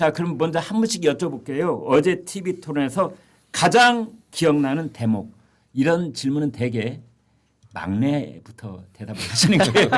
자, 그럼 먼저 한 분씩 여쭤볼게요. 어제 TV 토론에서 가장 기억나는 대목. 이런 질문은 대개 막내부터 대답을 하시는 거예요.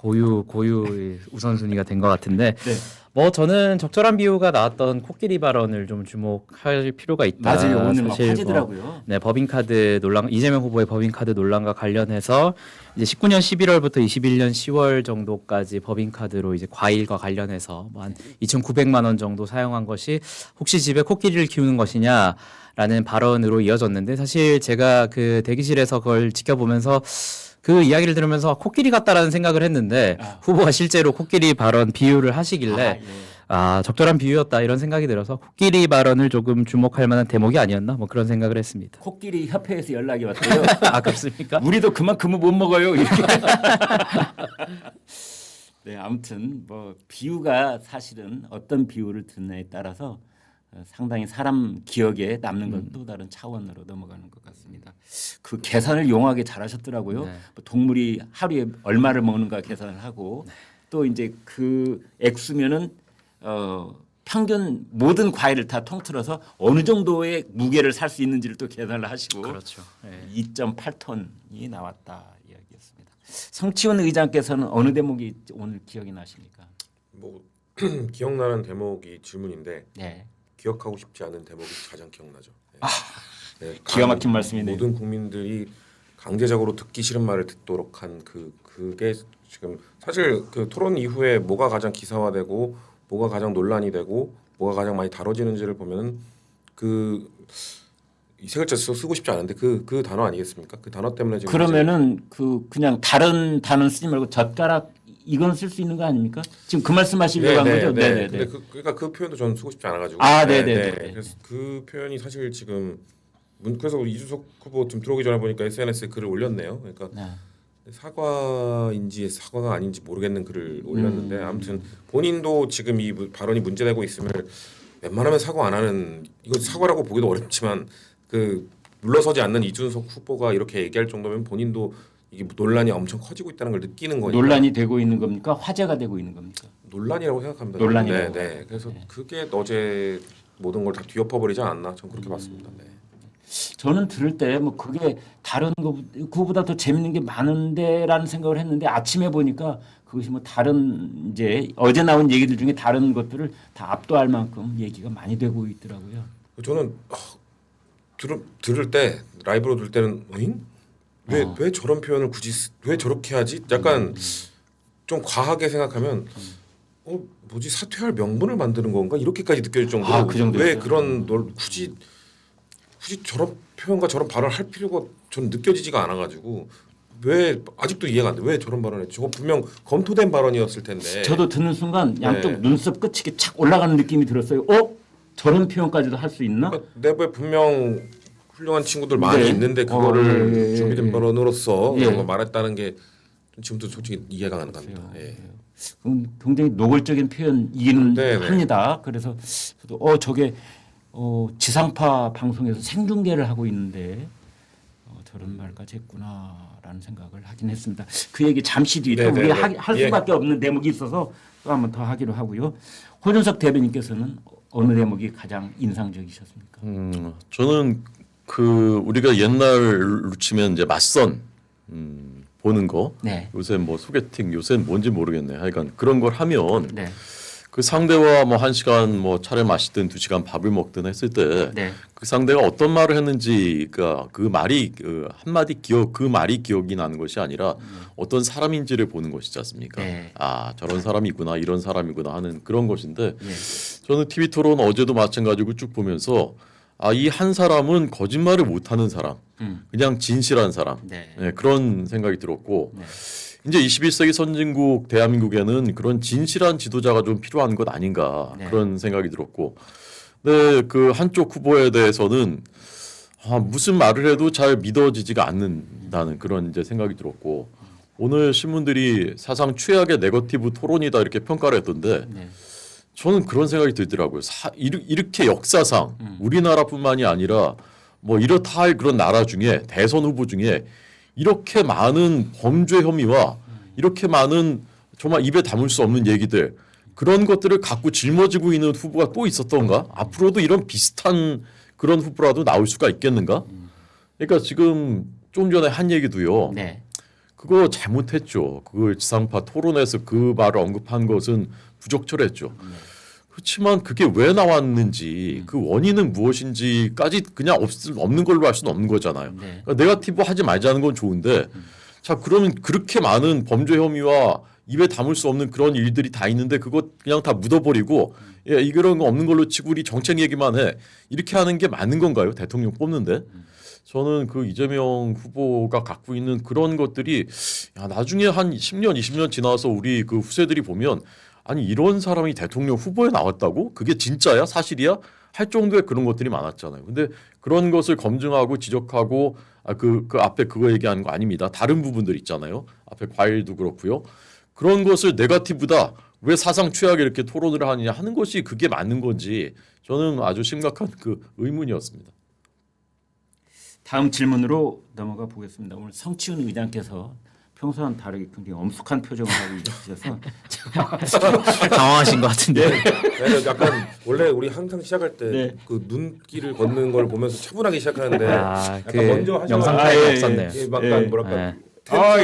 고유의 우선순위가 된 것 같은데 네. 뭐 저는 적절한 비유가 나왔던 코끼리 발언을 좀 주목할 필요가 있다. 맞아요. 오늘 막 사실 화제더라고요. 네, 법인카드 논란, 이재명 후보의 법인카드 논란과 관련해서 이제 19년 11월부터 21년 10월 정도까지 법인카드로 이제 과일과 관련해서 뭐 한 2,900만 원 정도 사용한 것이 혹시 집에 코끼리를 키우는 것이냐라는 발언으로 이어졌는데 사실 제가 그 대기실에서 그걸 지켜보면서 그 이야기를 들으면서 코끼리 같다라는 생각을 했는데 후보가 실제로 코끼리 발언 비유를 하시길래 적절한 비유였다 이런 생각이 들어서 코끼리 발언을 조금 주목할 만한 대목이 아니었나 뭐 그런 생각을 했습니다. 코끼리 협회에서 연락이 왔대요. 아 그렇습니까? 우리도 그만큼은 못 먹어요. 이렇게. 네, 아무튼 뭐 비유가 사실은 어떤 비유를 듣느냐에 따라서 상당히 사람 기억에 남는 건 또 다른 차원으로 넘어가는 것 같습니다. 그 계산을 용하게 잘하셨더라고요. 네. 뭐 동물이 하루에 얼마를 먹는가 계산을 하고 또 이제 그 액수면은 평균 모든 과일을 다 통틀어서 어느 정도의 무게를 살 수 있는지를 또 계산을 하시고 그렇죠. 네. 2.8톤이 나왔다 이야기였습니다. 성치훈 의장께서는 어느 대목이 오늘 기억이 나십니까? 뭐 기억나는 대목이 질문인데 네. 기억하고 싶지 않은 대목이 가장 기억나죠. 네. 네, 기가 막힌 말씀이네요. 모든 국민들이 강제적으로 듣기 싫은 말을 듣도록 한 그게 지금 사실 그 토론 이후에 뭐가 가장 기사화되고 뭐가 가장 논란이 되고 뭐가 가장 많이 다뤄지는지를 보면은 그 이 세 글자 쓰고 싶지 않은데 그 단어 아니겠습니까? 그 단어 때문에 지금 그러면은 그냥 다른 단어 쓰지 말고 젓가락 이건 쓸 수 있는 거 아닙니까? 지금 그 말씀하시려고 한 거죠? 네. 근데 그러니까 그 표현도 저는 쓰고 싶지 않아가지고. 그래서 그 표현이 사실 지금 그래서 이준석 후보 좀 들어오기 전에 보니까 SNS에 글을 올렸네요. 그러니까 사과인지 사과가 아닌지 모르겠는 글을 올렸는데 아무튼 본인도 지금 이 발언이 문제되고 있음을 웬만하면 사과 안 하는 이거 사과라고 보기도 어렵지만 그 물러서지 않는 이준석 후보가 이렇게 얘기할 정도면 본인도 이게 논란이 엄청 커지고 있다는 걸 느끼는 거니까. 논란이 되고 있는 겁니까? 화제가 되고 있는 겁니까? 논란이라고 생각합니다. 논란이라고. 네. 그래서 그게 어제 모든 걸 다 뒤엎어 버리지 않았나 저는 그렇게 봤습니다. 네. 저는 들을 때 뭐 그게 다른 그거보다 더 재밌는 게 많은데라는 생각을 했는데 아침에 보니까 그것이 뭐 다른 이제 어제 나온 얘기들 중에 다른 것들을 다 압도할 만큼 얘기가 많이 되고 있더라고요. 저는 들을 때 라이브로 들을 때는 왜 저런 표현을 굳이 왜 저렇게 하지? 약간 좀 과하게 생각하면 뭐지 사퇴할 명분을 만드는 건가 이렇게까지 느껴질 정도로 그 정도였어요? 왜 그런 널 굳이 저런 표현과 저런 발언을 할 필요가 전 느껴지지가 않아가지고 왜 아직도 이해가 안 돼. 왜 저런 발언을 했지? 저거 분명 검토된 발언이었을 텐데. 저도 듣는 순간 양쪽 네. 눈썹 끝이 착 올라가는 느낌이 들었어요. 저런 표현까지도 할 수 있나? 그러니까 내부에 분명 훌륭한 친구들 많이 있는데 그거를 준비된 발언으로서 그런 거 말했다는 게 지금도 솔직히 이해가 안 갑니다. 예. 굉장히 노골적인 표현이기는 네네. 합니다. 그래서 저도 저게 지상파 방송에서 생중계를 하고 있는데 저런 말까지 했구나라는 생각을 하긴 했습니다. 그 얘기 잠시 뒤에 또 우리 할 수밖에 없는 대목이 있어서 또 한 번 더 하기로 하고요. 호준석 대변인께서는 어느 대목이 가장 인상적이셨습니까? 저는 우리가 옛날로 치면 이제 맞선 보는 거 네. 요새 뭐 소개팅 요새는 뭔지 모르겠네. 하여간 그런 걸 하면 네. 그 상대와 뭐 1시간 뭐 차를 마시든 2시간 밥을 먹든 했을 때 그 상대가 어떤 말을 했는지가 그 말이 한마디 그 말이 기억이 나는 것이 아니라 어떤 사람인지를 보는 것이지 않습니까? 네. 저런 사람이구나 이런 사람이구나 하는 그런 것인데 저는 TV 토론 어제도 마찬가지고 쭉 보면서 이 한 사람은 거짓말을 못하는 사람, 그냥 진실한 사람 그런 생각이 들었고 이제 21세기 선진국 대한민국에는 그런 진실한 지도자가 좀 필요한 것 아닌가 그런 생각이 들었고 그 한쪽 후보에 대해서는 무슨 말을 해도 잘 믿어지지가 않는다는 그런 이제 생각이 들었고 오늘 신문들이 사상 최악의 네거티브 토론이다 이렇게 평가를 했던데 저는 그런 생각이 들더라고요. 이렇게 역사상 우리나라뿐만이 아니라 뭐 이렇다 할 그런 나라 중에 대선 후보 중에 이렇게 많은 범죄 혐의와 이렇게 많은 정말 입에 담을 수 없는 얘기들 그런 것들을 갖고 짊어지고 있는 후보가 또 있었던가? 앞으로도 이런 비슷한 그런 후보라도 나올 수가 있겠는가? 그러니까 지금 좀 전에 한 얘기도요. 네. 그거 잘못했죠. 그 지상파 토론에서 그 말을 언급한 것은 부적절했죠. 그렇지만 그게 왜 나왔는지 그 원인은 무엇인지까지 그냥 없는 걸로 할 수는 없는 거잖아요. 네. 그러니까 네거티브 하지 말자는 건 좋은데 자 그러면 그렇게 많은 범죄 혐의와 입에 담을 수 없는 그런 일들이 다 있는데 그거 그냥 다 묻어버리고 예, 이런 거 없는 걸로 치고 우리 정책 얘기만 해. 이렇게 하는 게 맞는 건가요? 대통령 뽑는데? 저는 그 이재명 후보가 갖고 있는 그런 것들이 야, 나중에 한 10년, 20년 지나서 우리 그 후세들이 보면 아니 이런 사람이 대통령 후보에 나왔다고? 그게 진짜야? 사실이야? 할 정도의 그런 것들이 많았잖아요. 근데 그런 것을 검증하고 지적하고 그 앞에 그거 얘기하는 거 아닙니다. 다른 부분들 있잖아요. 앞에 과일도 그렇고요. 그런 것을 네거티브다. 왜 사상 최악에 이렇게 토론을 하느냐 하는 것이 그게 맞는 건지 저는 아주 심각한 그 의문이었습니다. 다음 질문으로 넘어가 보겠습니다. 오늘 성치훈 의장께서 평소와는 다르게 굉장히 엄숙한 표정을 하고 있으셔서 당황하신 것 같은데. 네, 약간 원래 우리 항상 시작할 때 네. 그 눈길을 걷는 걸 보면서 차분하게 시작하는데 아, 약간 그 먼저 하셔가지고 영상 아, 타임 예, 없었네요. 예, 약간 네. 뭐랄까 네.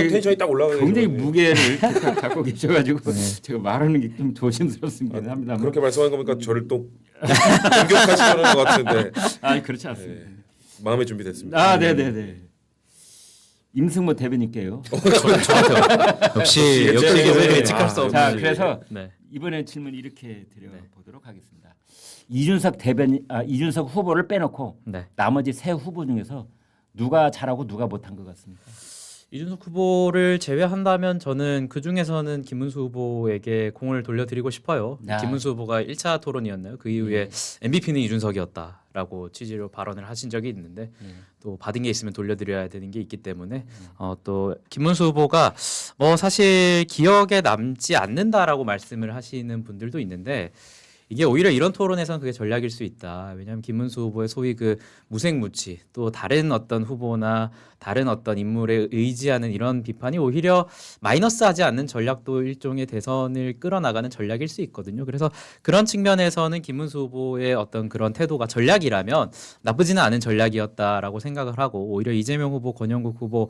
텐션이 딱 올라가게 굉장히 되거든요. 무게를 이렇게 갖고 계셔가지고 제가 말하는 게 좀 조심스럽습니다. 합니다만. 그렇게 말씀하는 거니까 저를 또 공격하시는 것 같은데 아 그렇지 않습니다. 네, 마음의 준비됐습니다. 아 네네네. 임승모 대변인께요. 역시 역시 기자들이 네. 예측할 수 없는. 자 그래서 네. 이번에 질문 이렇게 드려보도록 하겠습니다. 이준석 후보를 빼놓고 네. 나머지 세 후보 중에서 누가 잘하고 누가 못한 것 같습니까? 이준석 후보를 제외한다면 저는 그 중에서는 김문수 후보에게 공을 돌려드리고 싶어요. 아. 김문수 후보가 1차 토론이었나요? 그 이후에 MVP는 이준석이었다라고 취지로 발언을 하신 적이 있는데 또 받은 게 있으면 돌려드려야 되는 게 있기 때문에 또 김문수 후보가 뭐 사실 기억에 남지 않는다라고 말씀을 하시는 분들도 있는데 이게 오히려 이런 토론에서는 그게 전략일 수 있다. 왜냐하면 김문수 후보의 소위 그 무색무취 또 다른 어떤 후보나 다른 어떤 인물에 의지하는 이런 비판이 오히려 마이너스하지 않는 전략도 일종의 대선을 끌어나가는 전략일 수 있거든요. 그래서 그런 측면에서는 김문수 후보의 어떤 그런 태도가 전략이라면 나쁘지는 않은 전략이었다라고 생각을 하고 오히려 이재명 후보, 권영국 후보,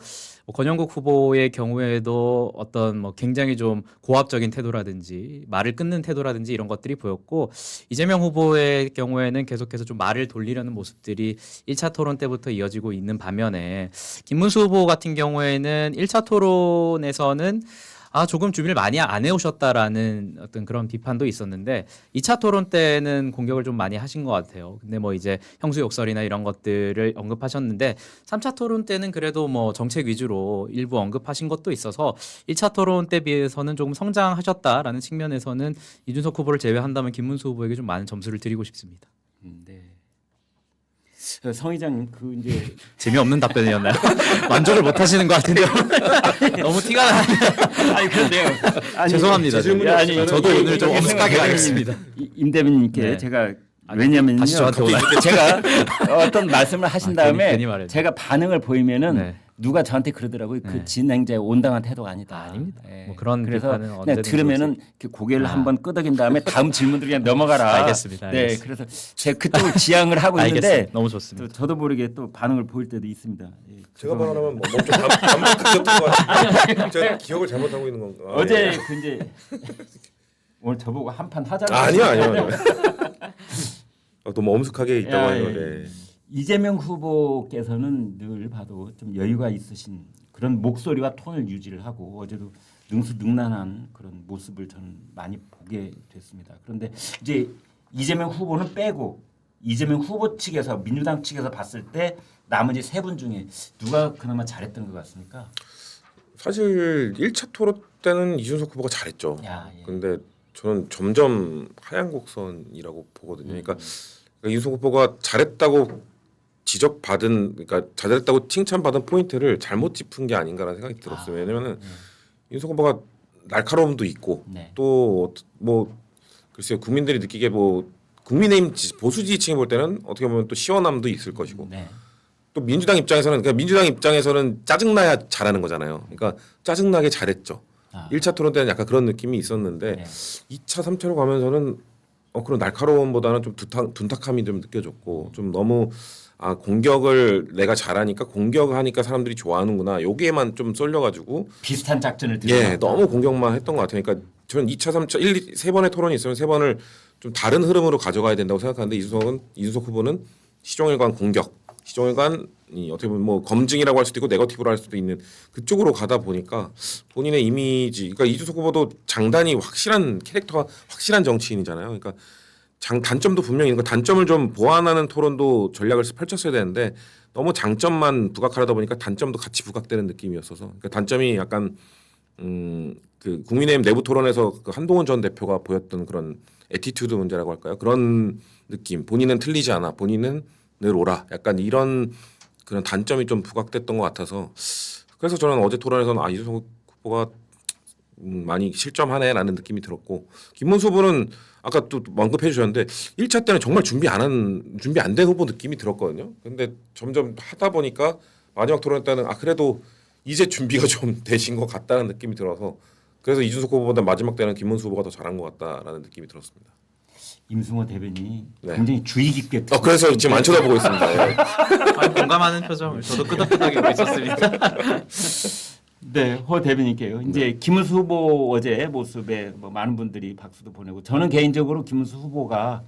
권영국 후보의 경우에도 어떤 뭐 굉장히 좀 고압적인 태도라든지 말을 끊는 태도라든지 이런 것들이 보였고 이재명 후보의 경우에는 계속해서 좀 말을 돌리려는 모습들이 1차 토론 때부터 이어지고 있는 반면에 김문수 후보 같은 경우에는 1차 토론에서는 조금 준비를 많이 안 해오셨다라는 어떤 그런 비판도 있었는데 2차 토론 때는 공격을 좀 많이 하신 것 같아요. 근데 뭐 이제 형수욕설이나 이런 것들을 언급하셨는데 3차 토론 때는 그래도 뭐 정책 위주로 일부 언급하신 것도 있어서 1차 토론 때 비해서는 조금 성장하셨다라는 측면에서는 이준석 후보를 제외한다면 김문수 후보에게 좀 많은 점수를 드리고 싶습니다. 네. 성 의장님 그 이제 재미없는 답변이었나요? 만족을 못 하시는 것 같은데요. 너무 티가 나네요. 아니 그런데요. 아니, 죄송합니다. 제 질문이 아니, 없으면은 저도 오늘 좀 저기 엄숙하게 생각해 가겠습니다. 임 대변인께 네. 제가 왜냐면요. 다시 저한테 오나요? 제가 어떤 말씀을 하신 다음에 괜히 말했네. 제가 반응을 보이면은 네. 누가 저한테 그러더라고요. 그 네. 진행자의 온당한 태도가 아니다. 아닙니다. 예. 뭐 그런 그래서 비판은 그냥 언제든 들으면은 이렇게 고개를 한번 끄덕인 다음에 다음 질문들 그냥 넘어가라. 알겠습니다. 네, 알겠습니다. 그래서 제가 그쪽을 지향을 하고 있는데 알겠습니다. 너무 또 좋습니다. 저도 모르게 또 반응을 보일 때도 있습니다. 예, 제가 죄송합니다. 발언하면 뭐 멈춰 반복하셨던 것 같아요. 제가 기억을 잘못하고 있는 건가? 어제 그 이제 오늘 저보고 한판 하자고. 아니요. 너무 엄숙하게 있다고 야, 하네요. 예. 네. 이재명 후보께서는 늘 봐도 좀 여유가 있으신 그런 목소리와 톤을 유지를 하고 어제도 능수능란한 그런 모습을 저는 많이 보게 됐습니다. 그런데 이제 이재명 후보는 빼고 이재명 후보 측에서 민주당 측에서 봤을 때 나머지 세 분 중에 누가 그나마 잘했던 것 같습니까? 사실 1차 토론 때는 이준석 후보가 잘했죠. 야, 예. 근데 저는 점점 하얀 곡선이라고 보거든요. 그러니까 이준석 후보가 잘했다고 지적받은, 그러니까 잘했다고 칭찬받은 포인트를 잘못 짚은 게 아닌가라는 생각이 들었어요. 왜냐면은 이준석 후보가 날카로움도 있고 네. 또 뭐 글쎄요, 국민들이 느끼기에 뭐 국민의힘 보수 지지층이 볼 때는 어떻게 보면 또 시원함도 있을 것이고 네. 또 민주당 입장에서는 짜증나야 잘하는 거잖아요. 그러니까 짜증나게 잘했죠. 아. 1차 토론 때는 약간 그런 느낌이 있었는데 네. 2차, 3차로 가면서는 그런 날카로움보다는 좀 둔탁함이 좀 느껴졌고 좀 너무 공격을 내가 잘하니까 공격하니까 사람들이 좋아하는구나 여기에만 좀 쏠려가지고 비슷한 작전을 들여 너무 공격만 했던 것 같아요. 그러니까 저는 2차, 3차, 3번의 토론이 있으면 3번을 좀 다른 흐름으로 가져가야 된다고 생각하는데 이준석 후보는 시종일관 공격, 시종일관이 어떻게 보면 뭐 검증이라고 할 수도 있고 네거티브로 할 수도 있는 그쪽으로 가다 보니까 본인의 이미지, 그러니까 이준석 후보도 장단이 확실한 캐릭터가 확실한 정치인이잖아요. 그러니까 단점도 분명히 있는 거 단점을 좀 보완하는 토론도 전략을 펼쳤어야 되는데 너무 장점만 부각하다 보니까 단점도 같이 부각되는 느낌이었어서 그러니까 단점이 약간 그 국민의힘 내부 토론에서 그 한동훈 전 대표가 보였던 그런 애티튜드 문제라고 할까요? 그런 느낌. 본인은 틀리지 않아. 본인은 늘 옳아. 약간 이런 그런 단점이 좀 부각됐던 것 같아서 그래서 저는 어제 토론에서는 이준석 후보가 많이 실점하네라는 느낌이 들었고 김문수 후보는 아까 또 언급해 주셨는데 1차 때는 정말 준비 안 된 후보 느낌이 들었거든요. 근데 점점 하다 보니까 마지막 토론 때는 그래도 이제 준비가 좀 되신 것 같다는 느낌이 들어서 그래서 이준석 후보보다 마지막 때는 김문수 후보가 더 잘한 것 같다라는 느낌이 들었습니다. 임승호 대변인이 네. 굉장히 주의 깊게 그래서 지금 안 쳐다보고 있습니다. 예. 공감하는 표정을 저도 끄덕끄덕이고 있었습니다. 네, 허 대변인께요. 이제 김문수 후보 어제 모습에 뭐 많은 분들이 박수도 보내고 저는 개인적으로 김문수 후보가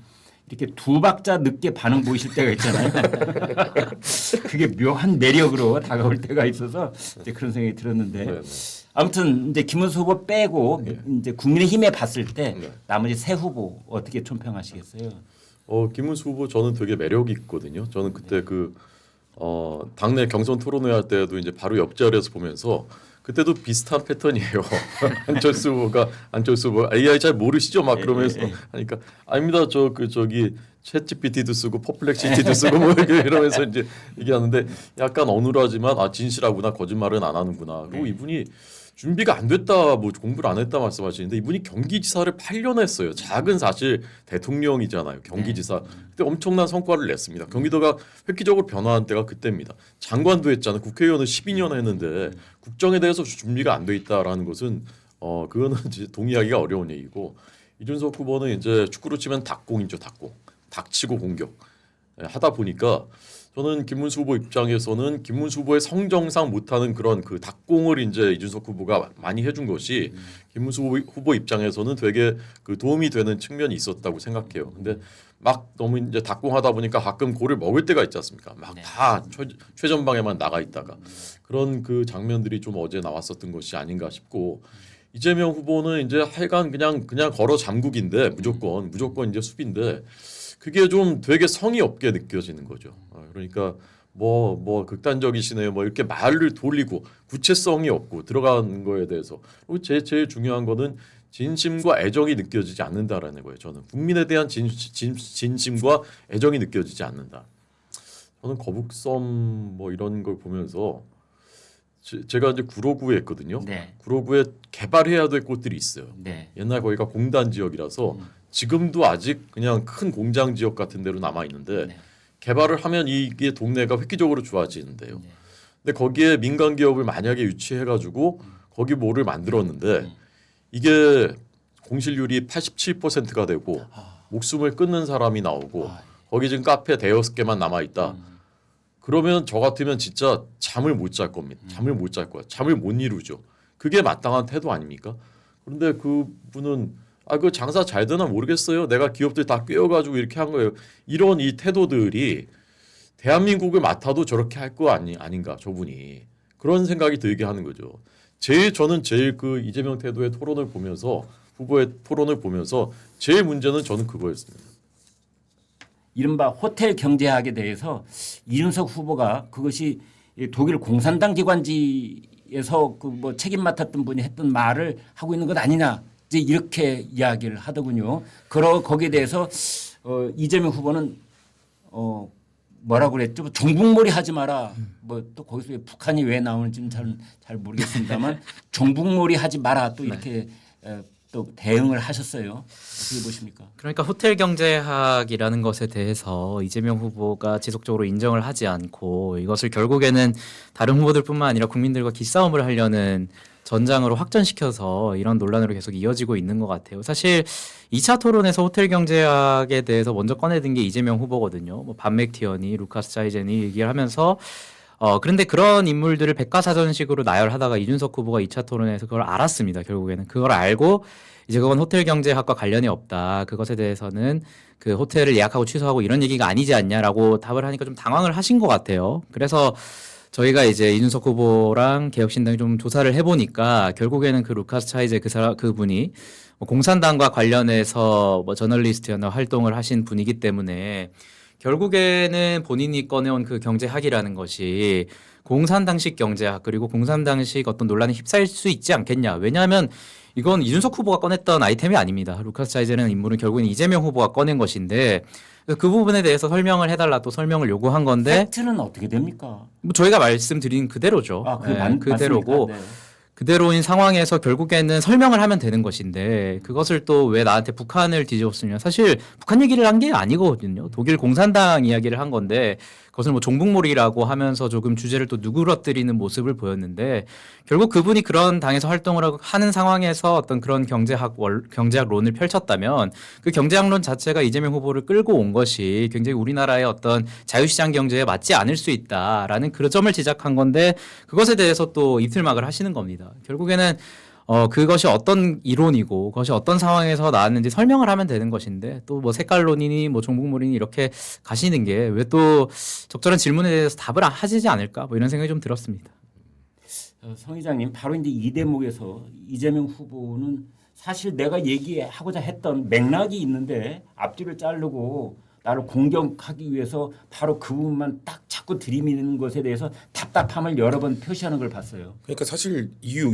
이렇게 두 박자 늦게 반응 보이실 때가 있잖아요. 그게 묘한 매력으로 다가올 때가 있어서 이제 그런 생각이 들었는데 네, 아무튼 이제 김문수 후보 빼고 이제 국민의힘에 봤을 때 네. 나머지 세 후보 어떻게 총평하시겠어요? 김문수 후보 저는 되게 매력이 있거든요. 저는 그때 당내 경선 토론회 할 때도 이제 바로 옆자리에서 보면서 그때도 비슷한 패턴이에요. 안철수 후보 AI 잘 모르시죠? 막 그러면서 하니까 아닙니다. 저기 챗GPT도 쓰고 퍼플렉시티도 쓰고 뭐 이러면서 이제 얘기하는데 약간 어눌하지만 진실하구나 거짓말은 안 하는구나. 그리고 이분이 준비가 안 됐다 뭐 공부를 안 했다 말씀하시는데 이분이 경기지사를 8년 했어요. 작은 사실 대통령이잖아요. 경기지사. 그때 엄청난 성과를 냈습니다. 경기도가 획기적으로 변화한 때가 그때입니다. 장관도 했잖아요. 국회의원은 12년 했는데 국정에 대해서 준비가 안 돼 있다라는 것은 그거는 이제 동의하기가 어려운 얘기고 이준석 후보는 이제 축구로 치면 닭공이죠. 닥치고 공격 하다 보니까 저는 김문수 후보 입장에서는 김문수 후보의 성정상 못하는 그런 그 닭공을 이제 이준석 후보가 많이 해준 것이 김문수 후보 입장에서는 되게 그 도움이 되는 측면이 있었다고 생각해요. 근데 막 너무 이제 닭공하다 보니까 가끔 골을 먹을 때가 있지 않습니까? 막 다 최전방에만 나가 있다가 그런 그 장면들이 좀 어제 나왔었던 것이 아닌가 싶고 이재명 후보는 이제 하여간 그냥 걸어 잠국인데 무조건 이제 수비인데. 그게 좀 되게 성의 없게 느껴지는 거죠. 그러니까 뭐 극단적이시네요. 뭐 이렇게 말을 돌리고 구체성이 없고 들어간 거에 대해서 그리고 제일 중요한 거는 진심과 애정이 느껴지지 않는다라는 거예요. 저는 국민에 대한 진심과 애정이 느껴지지 않는다. 저는 거북섬 뭐 이런 걸 보면서 제가 이제 구로구에 있거든요. 네. 구로구에 개발해야 될 곳들이 있어요. 네. 옛날 거기가 공단 지역이라서 지금도 아직 그냥 큰 공장 지역 같은 데로 남아 있는데 개발을 하면 이게 동네가 획기적으로 좋아지는데요. 근데 거기에 민간 기업을 만약에 유치해가지고 거기 뭐를 만들었는데 이게 공실률이 87%가 되고 목숨을 끊는 사람이 나오고 거기 지금 카페 대여섯 개만 남아 있다. 그러면 저 같으면 진짜 잠을 못 잘 겁니다. 잠을 못 잘 거야. 잠을 못 이루죠. 그게 마땅한 태도 아닙니까? 그런데 그분은 그 장사 잘 되나 모르겠어요. 내가 기업들 다 꿰어가지고 이렇게 한 거예요. 이런 이 태도들이 대한민국을 맡아도 저렇게 할 거 아닌가 저분이 그런 생각이 들게 하는 거죠. 저는 제일 그 이재명 태도의 토론을 보면서 후보의 토론을 보면서 제일 문제는 저는 그거였습니다. 이른바 호텔 경제학에 대해서 이준석 후보가 그것이 독일 공산당 기관지에서 그 뭐 책임 맡았던 분이 했던 말을 하고 있는 것 아니냐. 이제 이렇게 이야기를 하더군요. 거기에 대해서 이재명 후보는 뭐라고 그랬죠? 종북몰이 하지 마라. 뭐 또 거기서 북한이 왜 나오는지는 잘 모르겠습니다만 종북몰이 하지 마라. 또 이렇게 또 대응을 하셨어요. 어떻게 보십니까? 그러니까 호텔 경제학이라는 것에 대해서 이재명 후보가 지속적으로 인정을 하지 않고 이것을 결국에는 다른 후보들뿐만 아니라 국민들과 기싸움을 하려는 전장으로 확전시켜서 이런 논란으로 계속 이어지고 있는 것 같아요. 사실 2차 토론에서 호텔 경제학에 대해서 먼저 꺼내든 게 이재명 후보거든요. 뭐 반맥티언이 루카스 차이젠이 얘기를 하면서 그런데 그런 인물들을 백과사전식으로 나열하다가 이준석 후보가 2차 토론에서 그걸 알았습니다. 결국에는 그걸 알고 이제 그건 호텔 경제학과 관련이 없다. 그것에 대해서는 그 호텔을 예약하고 취소하고 이런 얘기가 아니지 않냐라고 답을 하니까 좀 당황을 하신 것 같아요. 그래서 저희가 이제 이준석 후보랑 개혁신당이 좀 조사를 해보니까 결국에는 그 루카스 차이제 그분이 뭐 공산당과 관련해서 뭐 저널리스트나 활동을 하신 분이기 때문에 결국에는 본인이 꺼내온 그 경제학이라는 것이 공산당식 경제학 그리고 공산당식 어떤 논란에 휩싸일 수 있지 않겠냐. 왜냐하면 이건 이준석 후보가 꺼냈던 아이템이 아닙니다. 루카스 차이제라는 인물은 결국엔 이재명 후보가 꺼낸 것인데 그 부분에 대해서 설명을 해달라 또 설명을 요구한 건데 팩트는 어떻게 됩니까? 뭐 저희가 말씀드린 그대로죠. 아, 그대로고 맞습니까? 네. 그대로인 상황에서 결국에는 설명을 하면 되는 것인데 그것을 또 왜 나한테 북한을 뒤집었으냐. 사실 북한 얘기를 한 게 아니거든요. 독일 공산당 이야기를 한 건데 그것을 뭐 종북몰이라고 하면서 조금 주제를 또 누그러뜨리는 모습을 보였는데 결국 그분이 그런 당에서 활동을 하는 상황에서 어떤 그런 경제학론을 펼쳤다면 그 경제학론 자체가 이재명 후보를 끌고 온 것이 굉장히 우리나라의 어떤 자유시장 경제에 맞지 않을 수 있다라는 그 점을 지적한 건데 그것에 대해서 또 입틀막을 하시는 겁니다. 결국에는 그것이 어떤 이론이고 그것이 어떤 상황에서 나왔는지 설명을 하면 되는 것인데 또 뭐 색깔론이니 뭐 종북몰이니 이렇게 가시는 게 왜 또 적절한 질문에 대해서 답을 하시지 않을까 뭐 이런 생각이 좀 들었습니다. 성 의장님 바로 이제 이 대목에서 이재명 후보는 사실 내가 얘기하고자 했던 맥락이 있는데 앞뒤를 자르고 나를 공격하기 위해서 바로 그 부분만 딱 자꾸 들이미는 것에 대해서 답답함을 여러 번 표시하는 걸 봤어요. 그러니까 사실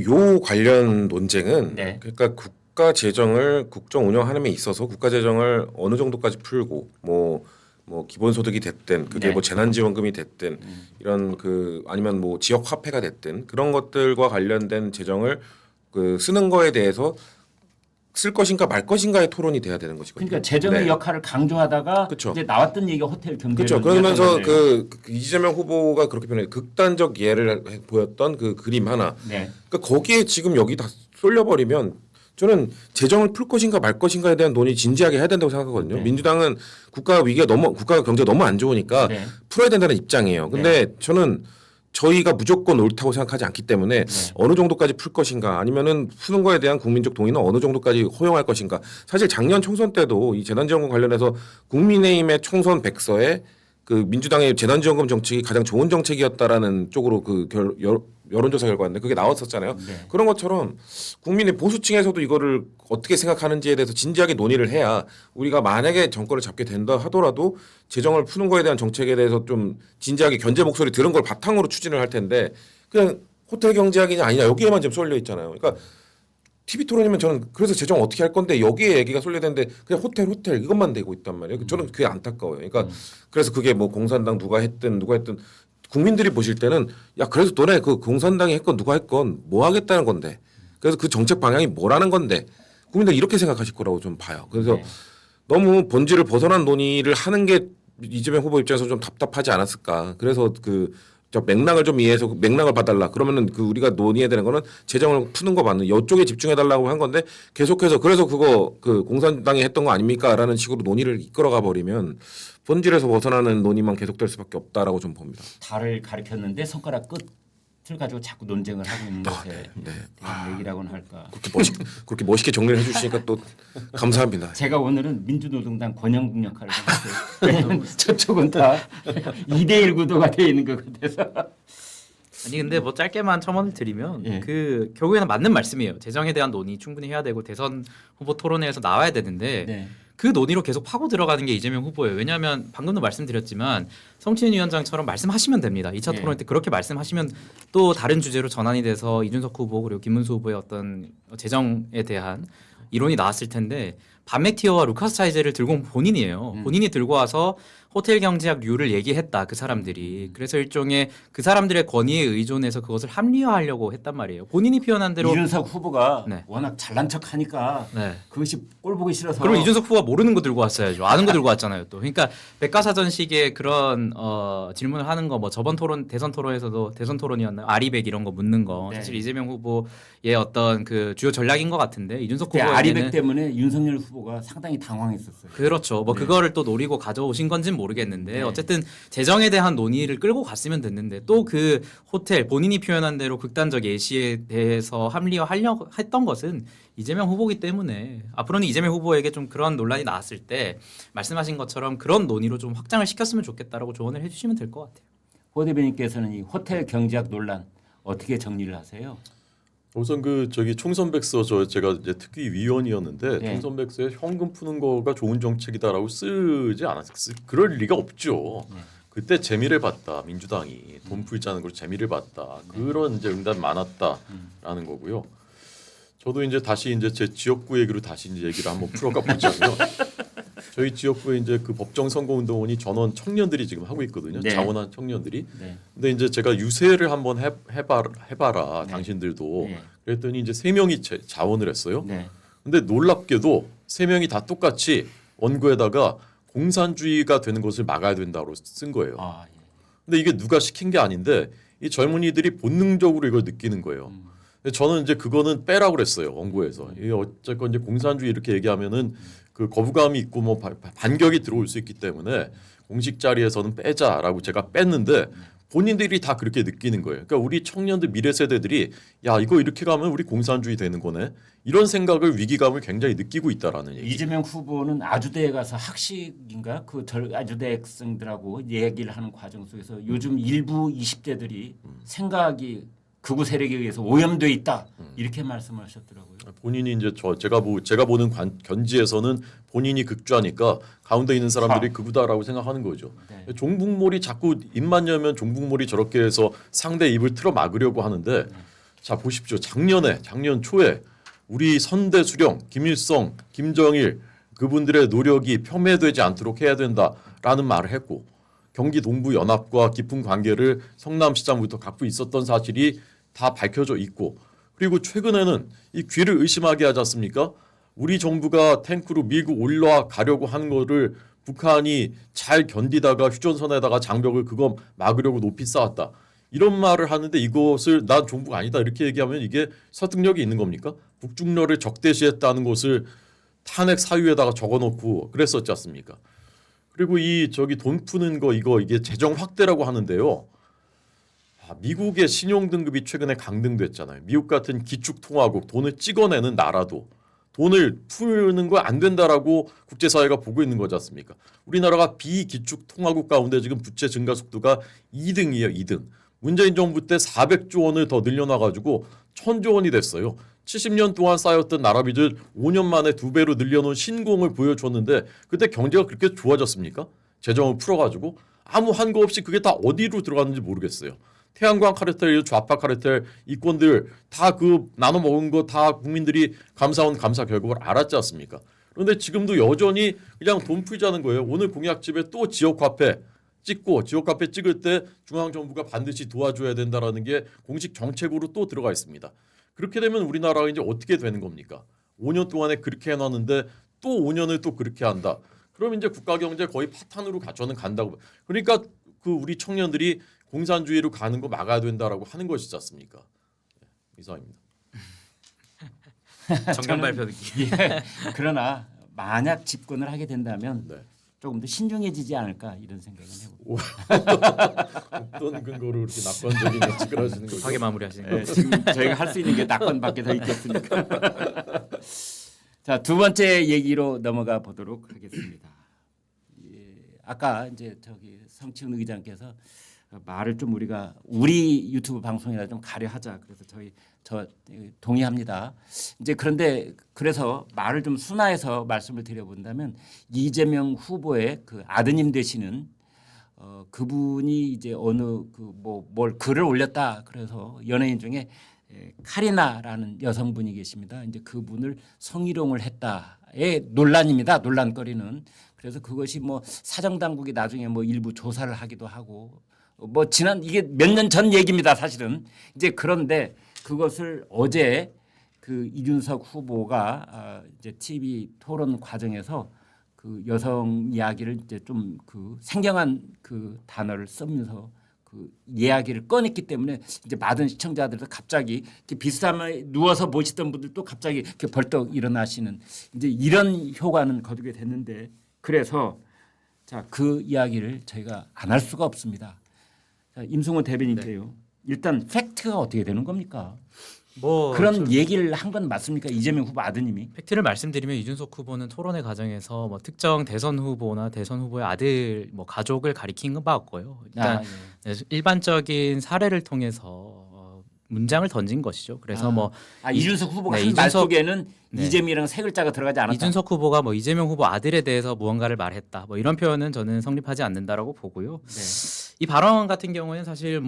요 관련 논쟁은 네. 그러니까 국가 재정을 국정 운영하는 데 있어서 국가 재정을 어느 정도까지 풀고 뭐 기본소득이 됐든 그게 네. 뭐 재난지원금이 됐든 이런 그 아니면 뭐 지역 화폐가 됐든 그런 것들과 관련된 재정을 그 쓰는 거에 대해서 쓸 것인가 말 것인가의 토론이 돼야 되는 것이거든요. 그러니까 재정의 네. 역할을 강조하다가 그쵸. 이제 나왔던 얘기가 호텔 경제. 그렇죠. 그러면서 그 이재명 후보가 그렇게 표현해 극단적 예를 보였던 그 그림 하나. 네. 그러니까 거기에 지금 여기 다 쏠려버리면 저는 재정을 풀 것인가 말 것인가에 대한 논의 진지하게 해야 된다고 생각하거든요. 네. 민주당은 국가 경제가 너무 안 좋으니까 네. 풀어야 된다는 입장이에요. 근데 저는 저희가 무조건 옳다고 생각하지 않기 때문에 어느 정도까지 풀 것인가 아니면은 푸는 거에 대한 국민적 동의는 어느 정도까지 허용할 것인가. 사실 작년 총선 때도 이 재난지원금 관련해서 국민의힘의 총선 백서에 그 민주당의 재난지원금 정책이 가장 좋은 정책이었다라는 쪽으로 그 여론조사 결과인데 그게 나왔었잖아요. 네. 그런 것처럼 국민의 보수층에서도 이거를 어떻게 생각하는지에 대해서 진지하게 논의를 해야 우리가 만약에 정권을 잡게 된다 하더라도 재정을 푸는 거에 대한 정책에 대해서 좀 진지하게 견제 목소리 들은 걸 바탕으로 추진을 할 텐데 그냥 호텔 경제학이냐 아니냐 여기에만 지금 쏠려 있잖아요. 그러니까 TV 토론이면 저는 그래서 재정 어떻게 할 건데 여기에 얘기가 쏠려 되는데 그냥 호텔 이것만 되고 있단 말이에요. 저는 그게 안타까워요. 그러니까 그래서 그게 뭐 공산당 누가 했든 국민들이 보실 때는 야 그래서 너네 그 공산당이 했건 누가 했건 뭐 하겠다는 건데 그래서 그 정책 방향이 뭐라는 건데 국민들 이렇게 생각하실 거라고 좀 봐요. 그래서 네. 너무 본질을 벗어난 논의를 하는 게 이재명 후보 입장에서 좀 답답하지 않았을까. 그래서 저 맥락을 좀 이해해서 맥락을 봐달라. 그러면은 그 우리가 논의해야 되는 거는 재정을 푸는 거 맞는 이쪽에 집중해달라고 한 건데 계속해서 그래서 그거 그 공산당이 했던 거 아닙니까라는 식으로 논의를 이끌어가 버리면 본질에서 벗어나는 논의만 계속될 수밖에 없다라고 좀 봅니다. 달을 가리켰는데 손가락 끝을 가지고 자꾸 논쟁을 하고 있는 것에 네. 대한 얘기라고는 할까. 그렇게 멋있게 정리를 해주시니까 또 감사합니다. 제가 오늘은 민주노동당 권영국 역할을 해봤어요. 왜냐면 저쪽은 다 2대1 구도가 돼 있는 것 같아서. 아니 근데 뭐 짧게만 첨언을 드리면 예. 그 결국에는 맞는 말씀이에요. 재정에 대한 논의 충분히 해야 되고 대선 후보 토론회에서 나와야 되는데 네. 그 논의로 계속 파고 들어가는 게 이재명 후보예요. 왜냐하면 방금도 말씀드렸지만 성찬 위원장처럼 말씀하시면 됩니다. 2차 예. 토론 때 그렇게 말씀하시면 또 다른 주제로 전환이 돼서 이준석 후보 그리고 김문수 후보의 어떤 재정에 대한 이론이 나왔을 텐데 반메티어와 루카스 차이제를 들고 온 본인이에요. 본인이 들고 와서 호텔 경제학 류를 얘기했다. 그 사람들이. 그래서 일종의 그 사람들의 권위에 의존해서 그것을 합리화하려고 했단 말이에요. 본인이 표현한 대로 이준석 후보가 네. 워낙 잘난 척하니까 네. 그것이 꼴 보기 싫어서 그럼 이준석 후보가 모르는 거 들고 왔어야죠. 아는 거 들고 왔잖아요. 또 그러니까 백과사전식의 그런 질문을 하는 거 뭐 저번 토론 대선 토론에서도 대선 토론이었나요? 아리백 이런 거 묻는 거 네. 사실 이재명 후보의 어떤 그 주요 전략인 것 같은데 이준석 그때 후보에게는 아리백 때문에 윤석열 후보가 상당히 당황했었어요. 그렇죠. 뭐 네. 그거를 또 노리고 가져오신 건지는 모르겠는데 네. 어쨌든 재정에 대한 논의를 끌고 갔으면 됐는데 또 그 호텔 본인이 표현한 대로 극단적 예시에 대해서 합리화하려고 했던 것은 이재명 후보기 때문에 앞으로는 이재명 후보에게 좀 그런 논란이 나왔을 때 말씀하신 것처럼 그런 논의로 좀 확장을 시켰으면 좋겠다라고 조언을 해주시면 될 것 같아요. 호 대변인께서는 이 호텔 경제학 논란 어떻게 정리를 하세요? 우선 그 저기 총선백서 제가 이제 특위 위원이었는데 네. 총선백서에 현금 푸는 거가 좋은 정책이다라고 쓰지 않았을 그럴 리가 없죠. 네. 그때 재미를 봤다 민주당이 돈 풀자는 걸 재미를 봤다 그런 이제 응답 많았다라는 거고요. 저도 이제 다시 이제 제 지역구 얘기로 다시 이제 얘기를 한번 풀어가 보자면 저희 지역구에 이제 그 법정 선거운동원이 전원 청년들이 지금 하고 있거든요. 네. 자원한 청년들이. 네. 근데 이제 제가 유세를 한번 해봐라 당신들도 네. 그랬더니 이제 3명이 자원을 했어요. 네. 근데 놀랍게도 3명이 다 똑같이 원고에다가 공산주의가 되는 것을 막아야 된다고 쓴 거예요. 아, 예. 근데 이게 누가 시킨 게 아닌데 이 젊은이들이 본능적으로 이걸 느끼는 거예요. 근데 저는 이제 그거는 빼라고 그랬어요 원고에서. 이게 어쨌건 이제 공산주의 이렇게 얘기하면은 그 거부감이 있고 뭐 반격이 들어올 수 있기 때문에 공식 자리에서는 빼자라고 제가 뺐는데 본인들이 다 그렇게 느끼는 거예요. 그러니까 우리 청년들 미래 세대들이 야 이거 이렇게 가면 우리 공산주의 되는 거네 이런 생각을 위기감을 굉장히 느끼고 있다라는 얘기. 이재명 후보는 아주대에 가서 학식인가 그 아주대 학생들하고 얘기를 하는 과정 속에서 요즘 일부 20대들이 생각이 극우 세력에 의해서 오염돼 있다 이렇게 말씀하셨더라고요. 본인이 이제 제가 보는 견지에서는 본인이 극좌니까 가운데 있는 사람들이 극우다라고 생각하는 거죠. 네. 종북몰이 자꾸 입만 열면 종북몰이 저렇게 해서 상대 입을 틀어 막으려고 하는데 자 보십시오. 작년 초에 우리 선대 수령 김일성, 김정일 그분들의 노력이 폄훼되지 않도록 해야 된다라는 말을 했고 경기 동부 연합과 깊은 관계를 성남시장부터 갖고 있었던 사실이 다 밝혀져 있고 그리고 최근에는 이 귀를 의심하게 하지 않습니까? 우리 정부가 탱크로 밀고 올라가려고 하는 거를 북한이 잘 견디다가 휴전선에다가 장벽을 그거 막으려고 높이 쌓았다. 이런 말을 하는데 이것을 난 종북 아니다 이렇게 얘기하면 이게 설득력이 있는 겁니까? 북중러를 적대시했다는 것을 탄핵 사유에다가 적어놓고 그랬었지 않습니까? 그리고 이 저기 돈 푸는 거 이게 재정 확대라고 하는데요. 미국의 신용 등급이 최근에 강등됐잖아요. 미국 같은 기축통화국 돈을 찍어내는 나라도 돈을 푸는 거 안 된다라고 국제사회가 보고 있는 거지 않습니까? 우리나라가 비기축통화국 가운데 지금 부채 증가 속도가 2등이에요. 2등. 문재인 정부 때 400조 원을 더 늘려놔가지고 1000조 원이 됐어요. 70년 동안 쌓였던 나라빚을 5년 만에 2배로 늘려놓은 신공을 보여줬는데 그때 경제가 그렇게 좋아졌습니까? 재정을 풀어가지고 아무 한거 없이 그게 다 어디로 들어갔는지 모르겠어요. 태양광 카르텔, 좌파 카르텔, 이권들 다 그 나눠 먹은 거 다 국민들이 감사원 감사 결과를 알았지 않습니까? 그런데 지금도 여전히 그냥 돈 풀자는 거예요. 오늘 공약집에 또 지역화폐 찍고 지역화폐 찍을 때 중앙정부가 반드시 도와줘야 된다라는 게 공식 정책으로 또 들어가 있습니다. 그렇게 되면 우리나라가 이제 어떻게 되는 겁니까? 5년 동안에 그렇게 해놨는데 또 5년을 또 그렇게 한다. 그럼 이제 국가 경제 거의 파탄으로 저는 간다고. 그러니까 그 우리 청년들이 공산주의로 가는 거 막아야 된다라고 하는 것이지 않습니까? 이상입니다. 정견 발표 느낌. 예. 그러나 만약 집권을 하게 된다면 네. 조금 더 신중해지지 않을까 이런 생각은 해보고. 어떤 근거로 이렇게 낙관적인 예측을 하시는 거죠? 급하게 마무리하시는 예, 거. 지금 저희가 할 수 있는 게 낙관밖에 더 있겠습니까? 자, 두 번째 얘기로 넘어가 보도록 하겠습니다. 예, 아까 이제 저기 성치훈 의장께서 말을 좀 우리 유튜브 방송이라 좀 가려하자. 그래서 저 동의합니다. 이제 그런데 그래서 말을 좀 순화해서 말씀을 드려본다면 이재명 후보의 그 아드님 되시는 그분이 이제 어느 뭘 글을 올렸다. 그래서 연예인 중에 카리나라는 여성분이 계십니다. 이제 그분을 성희롱을 했다 논란입니다. 논란거리는. 그래서 그것이 뭐 사정당국이 나중에 뭐 일부 조사를 하기도 하고 뭐 지난 이게 몇 년 전 얘기입니다. 사실은 이제 그런데 그것을 어제 그 이준석 후보가 이제 TV 토론 과정에서 그 여성 이야기를 이제 좀 그 생경한 그 단어를 쓰면서 그 이야기를 꺼냈기 때문에 이제 많은 시청자들도 갑자기 이렇게 비스함에 누워서 보시던 분들도 갑자기 이렇게 벌떡 일어나시는 이제 이런 효과는 거두게 됐는데 그래서 자, 그 이야기를 저희가 안 할 수가 없습니다. 자, 임승원 대변인께요. 일단 팩트가 어떻게 되는 겁니까? 뭐 그런 얘기를 한 건 맞습니까? 이재명 후보 아드님이? 팩트를 말씀드리면 이준석 후보는 토론회 과정에서 뭐 특정 대선 후보나 대선 후보의 아들 뭐 가족을 가리킨 건 봤고요. 일단 일반적인 사례를 통해서 문장을 던진 것이죠. 그래서 이준석 후보가 네, 한 말 이준석- 속에는 네. 이재명이랑 세 글자가 들어가지 않았다. 이준석 후보가 뭐 이재명 후보 아들에 대해서 무언가를 말했다. 뭐 이런 표현은 저는 성립하지 않는다라고 보고요. 네. 이 발언 같은 경우에는 사실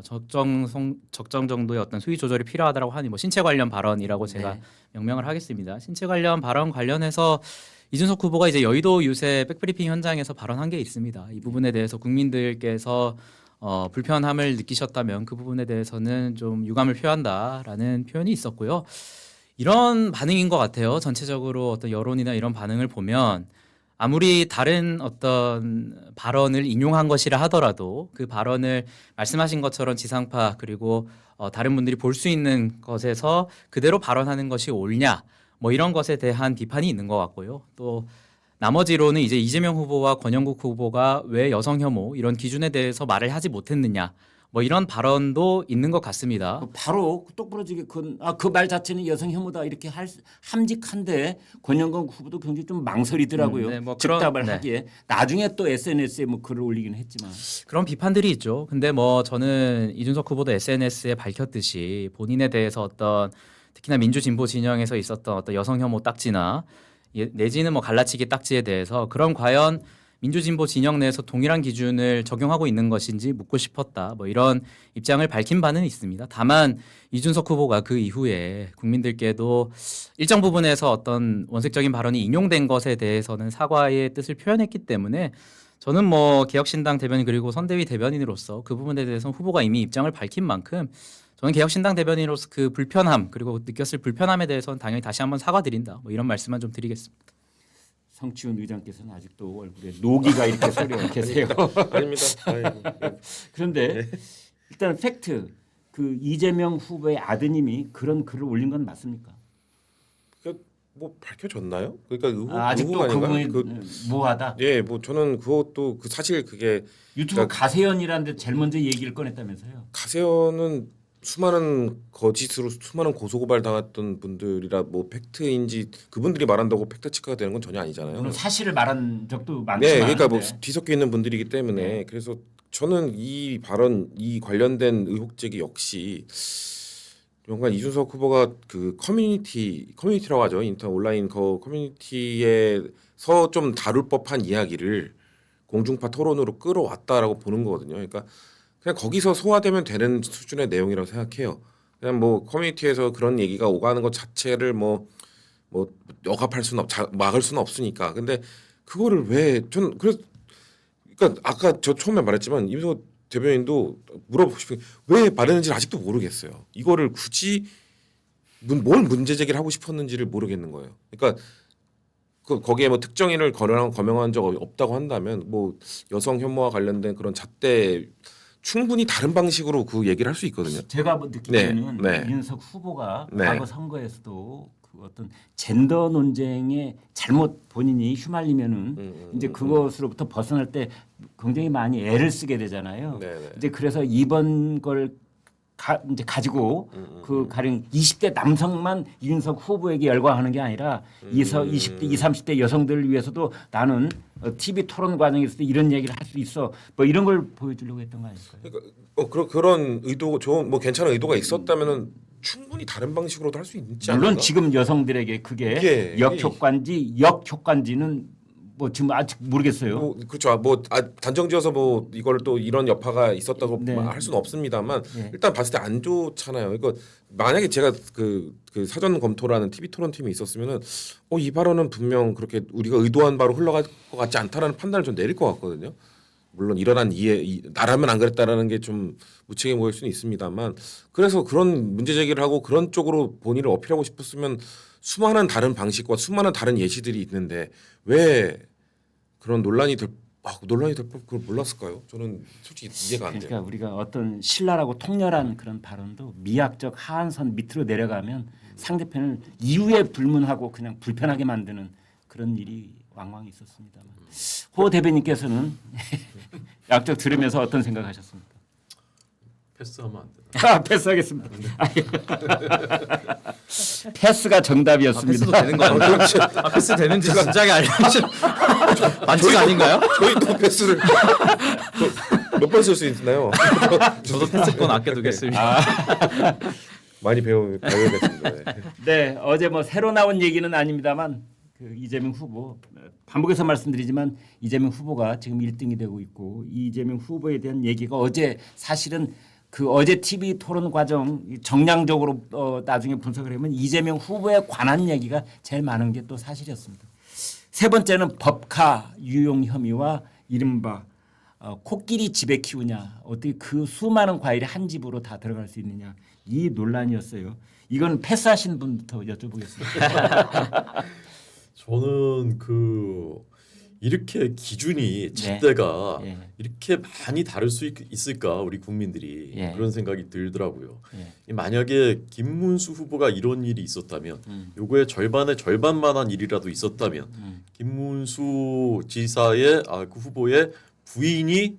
적정 정도의 어떤 수위 조절이 필요하다라고 하니 뭐 신체 관련 발언이라고 제가 네. 명명을 하겠습니다. 신체 관련 발언 관련해서 이준석 후보가 이제 여의도 유세 백브리핑 현장에서 발언한 게 있습니다. 이 부분에 대해서 국민들께서 불편함을 느끼셨다면 그 부분에 대해서는 좀 유감을 표한다라는 표현이 있었고요. 이런 반응인 것 같아요. 전체적으로 어떤 여론이나 이런 반응을 보면 아무리 다른 어떤 발언을 인용한 것이라 하더라도 그 발언을 말씀하신 것처럼 지상파 그리고 다른 분들이 볼 수 있는 것에서 그대로 발언하는 것이 옳냐 뭐 이런 것에 대한 비판이 있는 것 같고요. 또 나머지로는 이제 이재명 후보와 권영국 후보가 왜 여성 혐오 이런 기준에 대해서 말을 하지 못했느냐 뭐 이런 발언도 있는 것 같습니다. 바로 똑부러지게 그 말 자체는 여성 혐오다 이렇게 함직한데 권영건 후보도 굉장히 좀 망설이더라고요. 네, 뭐 즉답을 네. 하기에 나중에 또 SNS에 뭐 글을 올리긴 했지만 그런 비판들이 있죠. 근데 뭐 저는 이준석 후보도 SNS에 밝혔듯이 본인에 대해서 어떤 특히나 민주진보 진영에서 있었던 어떤 여성 혐오 딱지나 내지는 뭐 갈라치기 딱지에 대해서 그럼 과연 민주진보 진영 내에서 동일한 기준을 적용하고 있는 것인지 묻고 싶었다. 뭐 이런 입장을 밝힌 바는 있습니다. 다만 이준석 후보가 그 이후에 국민들께도 일정 부분에서 어떤 원색적인 발언이 인용된 것에 대해서는 사과의 뜻을 표현했기 때문에 저는 뭐 개혁신당 대변인 그리고 선대위 대변인으로서 그 부분에 대해서 후보가 이미 입장을 밝힌 만큼 저는 개혁신당 대변인으로서 그 불편함 그리고 느꼈을 불편함에 대해서는 당연히 다시 한번 사과드린다. 뭐 이런 말씀만 좀 드리겠습니다. 성치훈 의장께서는 아직도 얼굴에 노기가 이렇게 쏘려 계세요. 아닙니다. 아이고. 그런데 일단 팩트 그 이재명 후보의 아드님이 그런 글을 올린 건 맞습니까? 뭐 밝혀졌나요? 그러니까 아직도 의혹 그분이 아닌가? 모호하다. 예, 뭐 저는 그것도 사실 그게 유튜브 그러니까 가세연이라는 데 제일 먼저 얘기를 꺼냈다면서요. 가세연은 수많은 거짓으로 수많은 고소고발 당했던 분들이라 뭐 팩트인지 그분들이 말한다고 팩트 체크가 되는 건 전혀 아니잖아요. 물론 사실을 말한 적도 많지만 네, 그러니까 뭐 네. 뒤섞여 있는 분들이기 때문에 네. 그래서 저는 이 발언, 이 관련된 의혹 제기 역시 뭔가 이준석 후보가 그 커뮤니티라고 하죠. 인터넷 온라인 커뮤니티에서 좀 다룰 법한 이야기를 공중파 토론으로 끌어왔다라고 보는 거거든요. 그러니까 그냥 거기서 소화되면 되는 수준의 내용이라고 생각해요. 그냥 뭐 커뮤니티에서 그런 얘기가 오가는 것 자체를 뭐 억압할 수는 막을 수는 없으니까. 근데 그거를 왜 전 그래서 그러니까 아까 저 처음에 말했지만 임성호 대변인도 물어보고 싶은 게 왜 말했는지를 아직도 모르겠어요. 이거를 굳이 뭘 문제 제기를 하고 싶었는지를 모르겠는 거예요. 그러니까 거기에 뭐 특정인을 거명한 적 없다고 한다면 뭐 여성 혐오와 관련된 그런 잣대 충분히 다른 방식으로 그 얘기를 할 수 있거든요. 제가 느끼기에는 네. 이준석 후보가 네. 과거 선거에서도 그 어떤 젠더 논쟁에 잘못 본인이 휘말리면은 이제 그것으로부터 벗어날 때 굉장히 많이 애를 쓰게 되잖아요. 네네. 이제 그래서 이번 걸 이제 가지고 그 가령 20대 남성만 이준석 후보에게 열광하는 게 아니라 20대, 20, 30대 여성들을 위해서도 나는 TV 토론 과정에서도 이런 얘기를 할 수 있어. 뭐 이런 걸 보여주려고 했던 거 아닐까요? 그러니까 그런 의도 좋은 뭐 괜찮은 의도가 있었다면은 충분히 다른 방식으로도 할 수 있지 않을까? 물론 지금 여성들에게 그게 예, 역효과인지는 뭐 지금 아직 모르겠어요. 뭐 그렇죠. 단정지어서 뭐 이걸 또 이런 여파가 있었다고 네. 할 수는 없습니다만 네. 일단 봤을 때 안 좋잖아요. 이거 만약에 제가 그 사전 검토라는 TV 토론 팀이 있었으면은 이 발언은 분명 그렇게 우리가 의도한 바로 흘러갈 것 같지 않다라는 판단을 좀 내릴 것 같거든요. 물론 일어난 나라면 안 그랬다라는 게 좀 무책임해 보일 수는 있습니다만 그래서 그런 문제 제기를 하고 그런 쪽으로 본인을 어필하고 싶었으면 수많은 다른 방식과 수많은 다른 예시들이 있는데 왜 그런 논란이 될 그걸 몰랐을까요? 저는 솔직히 이해가 안 돼요. 그러니까 우리가 어떤 신랄하고 통렬한 그런 발언도 미학적 하한선 밑으로 내려가면 상대편을 이유에 불문하고 그냥 불편하게 만드는 그런 일이 왕왕 있었습니다만 호 대변인께서는 약적 들으면서 어떤 생각하셨습니까? 패스하면 안 되나? 패스하겠습니다. 패스가 정답이었습니다. 패스도 되는 거 아닌가요? 패스 되는지 진작에 알려주신 반칙 아닌가요? 저희 또 패스를 몇 번 쓸 수 있나요? 저도 패스권 아껴두겠습니다. 많이 배워야겠습니다. 네. 네, 어제 뭐 새로 나온 얘기는 아닙니다만 그 이재명 후보 반복해서 말씀드리지만 이재명 후보가 지금 1등이 되고 있고 이재명 후보에 대한 얘기가 어제 사실은 그 어제 TV 토론 과정 정량적으로 나중에 분석을 해보면 이재명 후보에 관한 얘기가 제일 많은 게 또 사실이었습니다. 세 번째는 법카 유용 혐의와 이른바 코끼리 집에 키우냐 어떻게 그 수많은 과일이 한 집으로 다 들어갈 수 있느냐 이 논란이었어요. 이건 패스하신 분부터 여쭤보겠습니다. 저는 이렇게 기준이 잣대가 예. 이렇게 많이 다를 수 있을까 우리 국민들이 예. 그런 생각이 들더라고요. 예. 만약에 김문수 후보가 이런 일이 있었다면 요거의 절반의 절반만한 일이라도 있었다면 김문수 지사의 그 후보의 부인이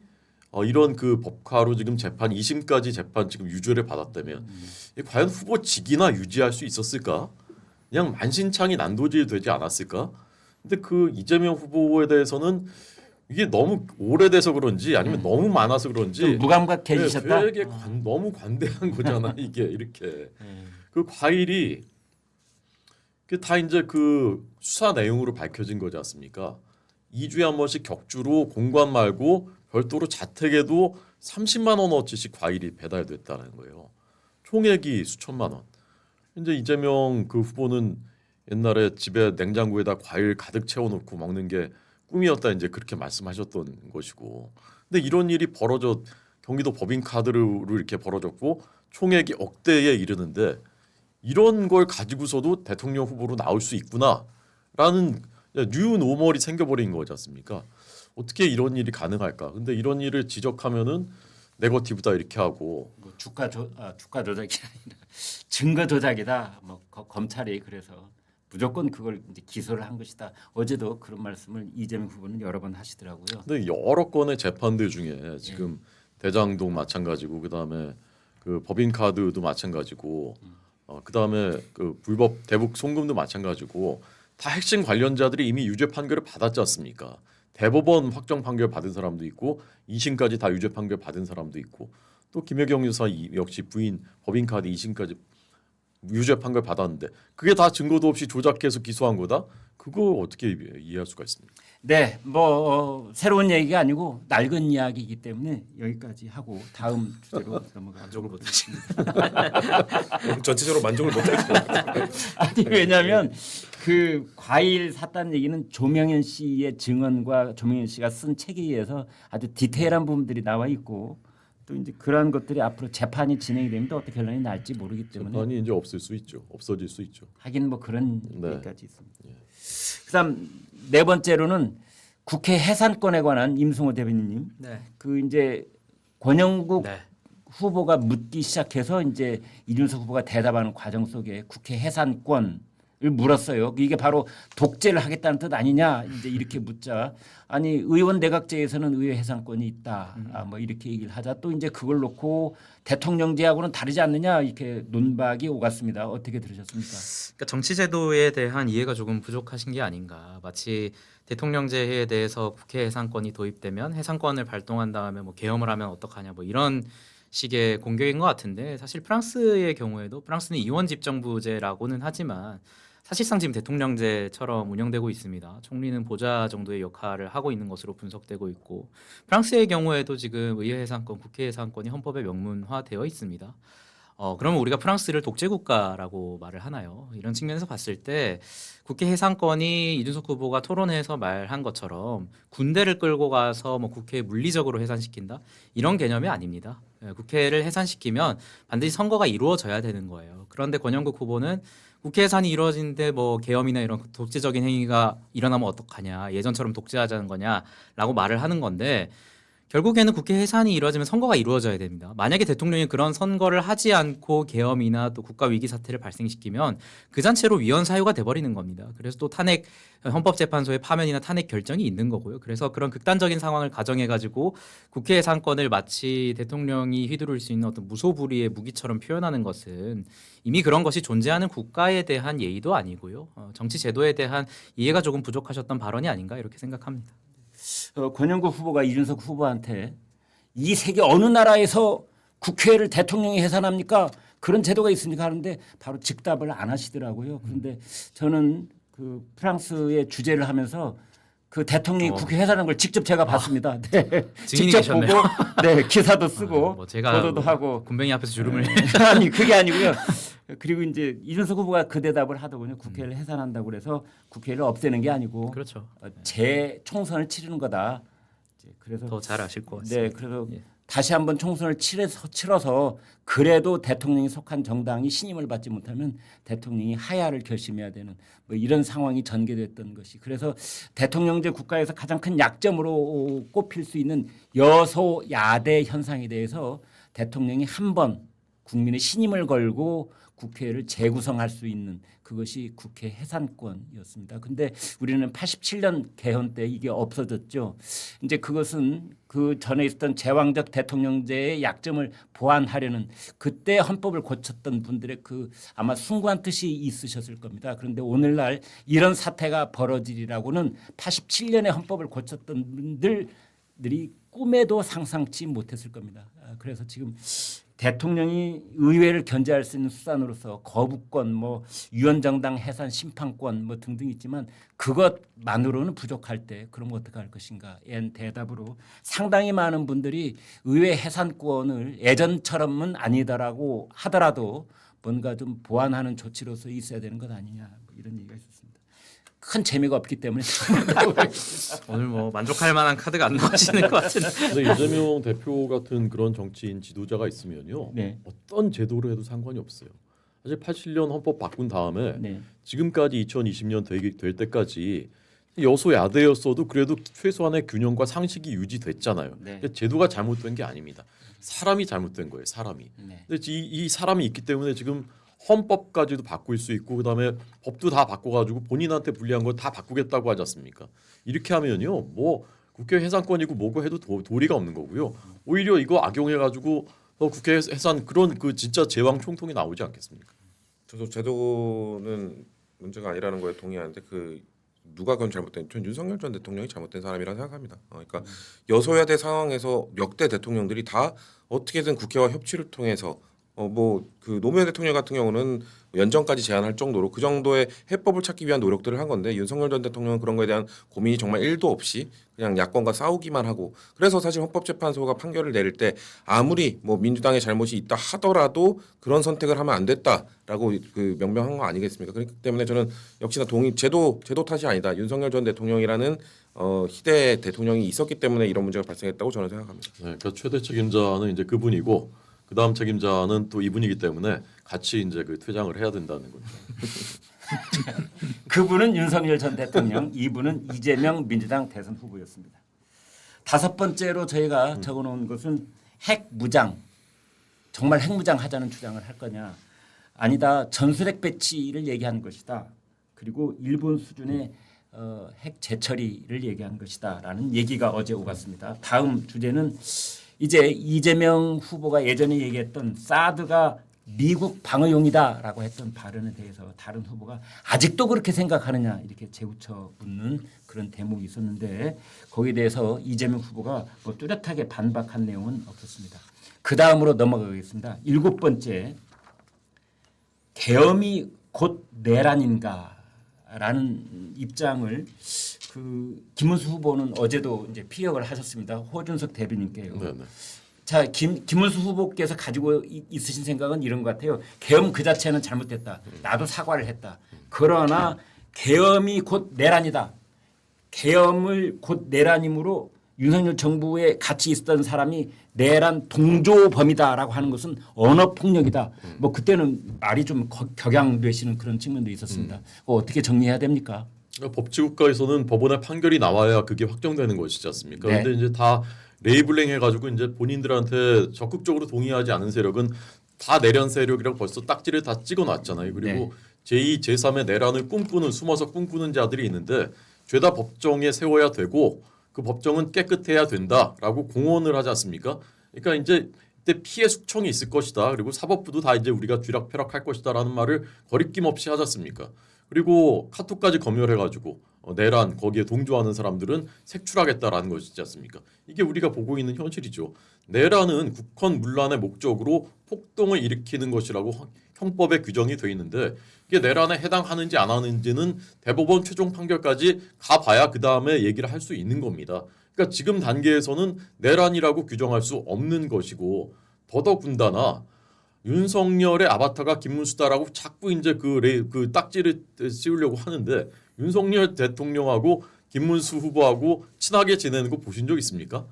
이런 그 법카로 지금 재판 2심까지 재판 지금 유죄를 받았다면 과연 후보직이나 유지할 수 있었을까? 그냥 만신창이 난도질 되지 않았을까? 근데 그 이재명 후보에 대해서는 이게 너무 오래돼서 그런지 아니면 너무 많아서 그런지 좀 무감각해지셨다. 되게 너무 관대한 거잖아 이게 이렇게 그 과일이 다 이제 그 수사 내용으로 밝혀진 거지 않습니까? 2주에 한 번씩 격주로 공관 말고 별도로 자택에도 30만 원어치씩 과일이 배달됐다는 거예요. 총액이 수천만 원. 이제 이재명 그 후보는 옛날에 집에 냉장고에다 과일 가득 채워놓고 먹는 게 꿈이었다 이제 그렇게 말씀하셨던 것이고, 근데 이런 일이 벌어져 경기도 법인카드로 이렇게 벌어졌고 총액이 억대에 이르는데 이런 걸 가지고서도 대통령 후보로 나올 수 있구나라는 뉴 노멀이 생겨버린 거지 않습니까? 어떻게 이런 일이 가능할까? 근데 이런 일을 지적하면은 네거티브다 이렇게 하고 뭐 주가 조작이 아니라 증거 조작이다. 뭐 검찰이 그래서 무조건 그걸 이제 기소를 한 것이다. 어제도 그런 말씀을 이재명 후보는 여러 번 하시더라고요. 근데 여러 건의 재판들 중에 지금 대장동 마찬가지고 그다음에 그 법인카드도 마찬가지고 그다음에 그 불법 대북 송금도 마찬가지고 다 핵심 관련자들이 이미 유죄 판결을 받았지 않습니까? 대법원 확정 판결 받은 사람도 있고 2심까지 다 유죄 판결 받은 사람도 있고 또 김혜경 여사 역시 부인 법인카드 2심까지 유죄 판결 받았는데 그게 다 증거도 없이 조작해서 기소한 거다? 그거 어떻게 이해할 수가 있습니까? 네, 뭐 새로운 얘기가 아니고 낡은 이야기이기 때문에 여기까지 하고 다음 주제로 넘어가. 만족을 못하십니다. 전체적으로 만족을 못하겠어요. 아니 왜냐하면 그 과일 샀다는 얘기는 조명현 씨의 증언과 조명현 씨가 쓴 책에 의해서 아주 디테일한 부분들이 나와 있고 또 이제 그러한 것들이 앞으로 재판이 진행이 되면 또 어떻게 결론이 날지 모르기 때문에 재판이 이제 없을 수 있죠. 없어질 수 있죠. 하긴 뭐 그런 네. 얘기까지 있습니다. 그다음 네 번째로는 국회 해산권에 관한 임승호 대변인님 네. 그 이제 권영국 네. 후보가 묻기 시작해서 이제 이준석 후보가 대답하는 과정 속에 국회 해산권을 물었어요. 이게 바로 독재를 하겠다는 뜻 아니냐 이제 이렇게 묻자 아니 의원 내각제에서는 의회 해산권이 있다 뭐 이렇게 얘기를 하자 또 이제 그걸 놓고 대통령제하고는 다르지 않느냐 이렇게 논박이 오갔습니다. 어떻게 들으셨습니까? 그러니까 정치제도에 대한 이해가 조금 부족하신 게 아닌가. 마치 대통령제에 대해서 국회 해산권이 도입되면 해산권을 발동한 다음에 뭐 계엄을 하면 어떡하냐 뭐 이런 식의 공격인 것 같은데 사실 프랑스의 경우에도 프랑스는 이원 집정부제라고는 하지만 사실상 지금 대통령제처럼 운영되고 있습니다. 총리는 보좌 정도의 역할을 하고 있는 것으로 분석되고 있고 프랑스의 경우에도 지금 의회 해산권, 국회 해산권이 헌법에 명문화되어 있습니다. 그러면 우리가 프랑스를 독재 국가라고 말을 하나요? 이런 측면에서 봤을 때 국회 해산권이 이준석 후보가 토론회에서 말한 것처럼 군대를 끌고 가서 뭐 국회에 물리적으로 해산시킨다 이런 개념이 아닙니다. 국회를 해산시키면 반드시 선거가 이루어져야 되는 거예요. 그런데 권영국 후보는 국회 해산이 이루어지는데 뭐 계엄이나 이런 독재적인 행위가 일어나면 어떡하냐, 예전처럼 독재하자는 거냐라고 말을 하는 건데 결국에는 국회 해산이 이루어지면 선거가 이루어져야 됩니다. 만약에 대통령이 그런 선거를 하지 않고 계엄이나 또 국가 위기 사태를 발생시키면 그 자체로 위헌 사유가 돼버리는 겁니다. 그래서 또 탄핵 헌법재판소의 파면이나 탄핵 결정이 있는 거고요. 그래서 그런 극단적인 상황을 가정해가지고 국회 해산권을 마치 대통령이 휘두를 수 있는 어떤 무소불위의 무기처럼 표현하는 것은 이미 그런 것이 존재하는 국가에 대한 예의도 아니고요. 정치 제도에 대한 이해가 조금 부족하셨던 발언이 아닌가 이렇게 생각합니다. 권영국 후보가 이준석 후보한테 이 세계 어느 나라에서 국회를 대통령이 해산합니까? 그런 제도가 있습니까? 하는데 바로 즉답을 안 하시더라고요. 그런데 저는 그 프랑스의 주재를 하면서 그 대통령이 국회 해산한 걸 직접 제가 봤습니다. 네. 증인이 직접 계셨네요. 보고 네, 기사도 쓰고 뭐 제가 보도도 하고 군뱅이 앞에서 주름을 아니 그게 아니고요. 그리고 이제 이준석 후보가 그 대답을 하더군요. 국회를 해산한다고 그래서 국회를 없애는 게 아니고 그렇죠. 재총선을 치르는 거다. 이제 그래서 더 잘 아실 것 같습니다. 네, 그래서 예. 다시 한번 총선을 치러서 그래도 대통령이 속한 정당이 신임을 받지 못하면 대통령이 하야를 결심해야 되는 뭐 이런 상황이 전개됐던 것이 그래서 대통령제 국가에서 가장 큰 약점으로 꼽힐 수 있는 여소야대 현상에 대해서 대통령이 한 번 국민의 신임을 걸고 국회를 재구성할 수 있는 그것이 국회 해산권이었습니다. 근데 우리는 87년 개헌 때 이게 없어졌죠. 이제 그것은 그 전에 있었던 제왕적 대통령제의 약점을 보완하려는 그때 헌법을 고쳤던 분들의 그 아마 숭고한 뜻이 있으셨을 겁니다. 그런데 오늘날 이런 사태가 벌어지리라고는 87년에 헌법을 고쳤던 분들이 꿈에도 상상치 못했을 겁니다. 그래서 지금 대통령이 의회를 견제할 수 있는 수단으로서 거부권, 뭐 위원정당 해산 심판권 뭐 등등 있지만 그것만으로는 부족할 때 그런 거 어떻게 할 것인가? 엔 대답으로 상당히 많은 분들이 의회 해산권을 예전처럼은 아니더라고 하더라도 뭔가 좀 보완하는 조치로서 있어야 되는 것 아니냐 뭐 이런 얘기가 있었습니다. 큰 재미가 없기 때문에 오늘 뭐 만족할 만한 카드가 안 나오시는 것 같은데. 근데 이재명 대표 같은 그런 정치인 지도자가 있으면요. 네. 어떤 제도로 해도 상관이 없어요. 사실 87년 헌법 바꾼 다음에 네. 지금까지 2020년 될 때까지 여소야대였어도 그래도 최소한의 균형과 상식이 유지됐잖아요. 네. 근데 제도가 잘못된 게 아닙니다. 사람이 잘못된 거예요. 사람이. 네. 근데 이 사람이 있기 때문에 지금 헌법까지도 바꿀 수 있고 그다음에 법도 다 바꿔가지고 본인한테 불리한 거 다 바꾸겠다고 하지 않습니까? 이렇게 하면요, 뭐 국회 해산권이고 뭐고 해도 도리가 없는 거고요. 오히려 이거 악용해가지고 국회 해산 그런 그 진짜 제왕 총통이 나오지 않겠습니까? 저도 제도는 문제가 아니라는 거에 동의하는데 그 누가 그건 잘못된 전 윤석열 전 대통령이 잘못된 사람이라 생각합니다. 그러니까 여소야대 상황에서 역대 대통령들이 다 어떻게든 국회와 협치를 통해서 뭐 그 노무현 대통령 같은 경우는 연정까지 제한할 정도로 그 정도의 해법을 찾기 위한 노력들을 한 건데 윤석열 전 대통령은 그런 거에 대한 고민이 정말 1도 없이 그냥 야권과 싸우기만 하고 그래서 사실 헌법재판소가 판결을 내릴 때 아무리 뭐 민주당의 잘못이 있다 하더라도 그런 선택을 하면 안 됐다라고 그 명명한 거 아니겠습니까? 그렇기 때문에 저는 역시나 제도 탓이 아니다. 윤석열 전 대통령이라는 희대 대통령이 있었기 때문에 이런 문제가 발생했다고 저는 생각합니다. 네, 그러니까 최대 책임자는 이제 그분이고 그 다음 책임자는 또 이분이기 때문에 같이 이제 그 퇴장을 해야 된다는 거죠. 그분은 윤석열 전 대통령, 이분은 이재명 민주당 대선 후보였습니다. 다섯 번째로 저희가 적어놓은 것은 핵무장, 정말 핵무장 하자는 주장을 할 거냐. 아니다, 전술핵 배치를 얘기하는 것이다. 그리고 일본 수준의 핵 재처리를 얘기하는 것이다라는 얘기가 어제 오갔습니다. 다음 주제는 이제 이재명 후보가 예전에 얘기했던 사드가 미국 방어용이다라고 했던 발언에 대해서 다른 후보가 아직도 그렇게 생각하느냐 이렇게 재우쳐 묻는 그런 대목이 있었는데 거기에 대해서 이재명 후보가 뭐 뚜렷하게 반박한 내용은 없었습니다. 그 다음으로 넘어가겠습니다. 일곱 번째, 계엄이 곧 내란인가라는 입장을 그 김문수 후보는 어제도 이제 피력을 하셨습니다. 호준석 대변인께요. 네네. 자, 김문수 후보께서 가지고 있으신 생각은 이런 것 같아요. 계엄 그 자체는 잘못됐다. 나도 사과를 했다. 그러나 계엄이 곧 내란이다. 계엄을 곧 내란이므로 윤석열 정부에 같이 있었던 사람이 내란 동조범이다라고 하는 것은 언어 폭력이다. 뭐 그때는 말이 좀 격양되시는 그런 측면도 있었습니다. 어떻게 정리해야 됩니까? 법치국가에서는 법원의 판결이 나와야 그게 확정되는 것이지 않습니까? 네. 근데 이제 다 레이블링 해가지고 이제 본인들한테 적극적으로 동의하지 않은 세력은 다 내란 세력이라고 벌써 딱지를 다 찍어놨잖아요. 그리고 네. 제2, 제3의 내란을 숨어서 꿈꾸는 자들이 있는데 죄다 법정에 세워야 되고 그 법정은 깨끗해야 된다라고 공언을 하지 않습니까? 그러니까 이제 이때 피해 숙청이 있을 것이다. 그리고 사법부도 다 이제 우리가 쥐락펴락할 것이다라는 말을 거리낌 없이 하지 않습니까? 그리고 카톡까지 검열해가지고 내란 거기에 동조하는 사람들은 색출하겠다라는 것이지 않습니까? 이게 우리가 보고 있는 현실이죠. 내란은 국헌 문란의 목적으로 폭동을 일으키는 것이라고 형법에 규정이 돼 있는데 이게 내란에 해당하는지 안 하는지는 대법원 최종 판결까지 가봐야 그 다음에 얘기를 할 수 있는 겁니다. 그러니까 지금 단계에서는 내란이라고 규정할 수 없는 것이고 더더군다나 윤석열의 아바타가 김문수다라고 자꾸 이제 그 딱지를 씌우려고 하는데 윤석열 대통령하고 김문수 후보하고 친하게 지내는 거 보신 적 있습니까?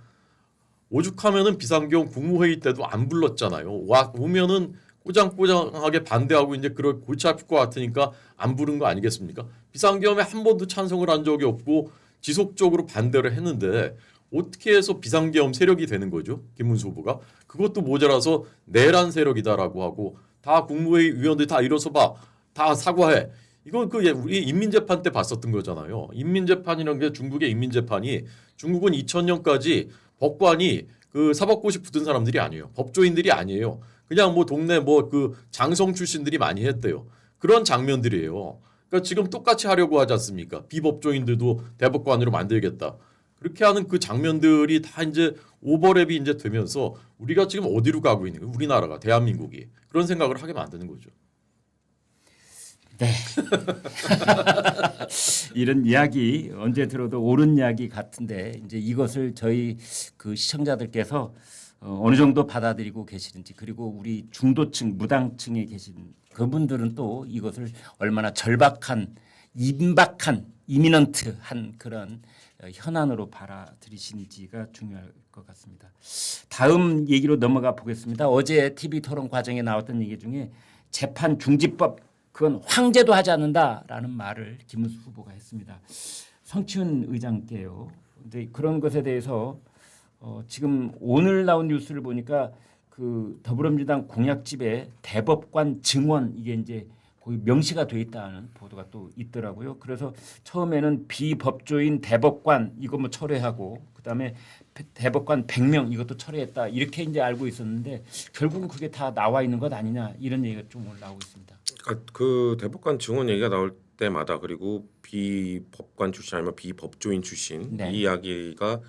오죽하면은 비상경 국무회의 때도 안 불렀잖아요. 오면은 꼬장꼬장하게 반대하고 이제 그걸 골치 아플 것 같으니까 안 부른 거 아니겠습니까? 비상경에 한 번도 찬성을 한 적이 없고 지속적으로 반대를 했는데 어떻게 해서 비상계엄 세력이 되는 거죠? 김문수 후보가. 그것도 모자라서 내란 세력이다라고 하고 다 국무회의 위원들 다 일어서 봐. 다 사과해. 이건 그 우리 인민재판 때 봤었던 거잖아요. 인민재판이라는 게 중국의 인민재판이 중국은 2000년까지 법관이 그 사법고시 붙은 사람들이 아니에요. 법조인들이 아니에요. 그냥 뭐 동네 뭐 그 장성 출신들이 많이 했대요. 그런 장면들이에요. 그러니까 지금 똑같이 하려고 하지 않습니까? 비법조인들도 대법관으로 만들겠다. 그렇게 하는 그 장면들이 다 이제 오버랩이 이제 되면서 우리가 지금 어디로 가고 있는 거예요? 우리나라가 대한민국이 그런 생각을 하게 만드는 거죠. 네. 이런 이야기 언제 들어도 옳은 이야기 같은데 이제 이것을 저희 그 시청자들께서 어느 정도 받아들이고 계시는지 그리고 우리 중도층 무당층에 계신 그분들은 또 이것을 얼마나 절박한 임박한 이미넌트한 그런 현안으로 받아들이시는지가 중요할 것 같습니다. 다음 얘기로 넘어가 보겠습니다. 어제 TV 토론 과정에 나왔던 얘기 중에 재판 중지법 그건 황제도 하지 않는다라는 말을 김문수 후보가 했습니다. 성치훈 의장께요. 근데 그런 것에 대해서 지금 오늘 나온 뉴스를 보니까 그 더불어민주당 공약집에 대법관 증원 이게 이제 거기 명시가 돼 있다는 보도가 또 있더라고요. 그래서 처음에는 비법조인 대법관 이거 뭐 철회하고 그다음에 대법관 100명 이것도 철회했다 이렇게 이제 알고 있었는데 결국은 그게 다 나와 있는 것 아니냐 이런 얘기가 좀 올라오고 있습니다. 그러니까 그 대법관 증언 얘기가 나올 때마다 그리고 비법관 출신 아니면 비법조인 출신 네. 이 이야기가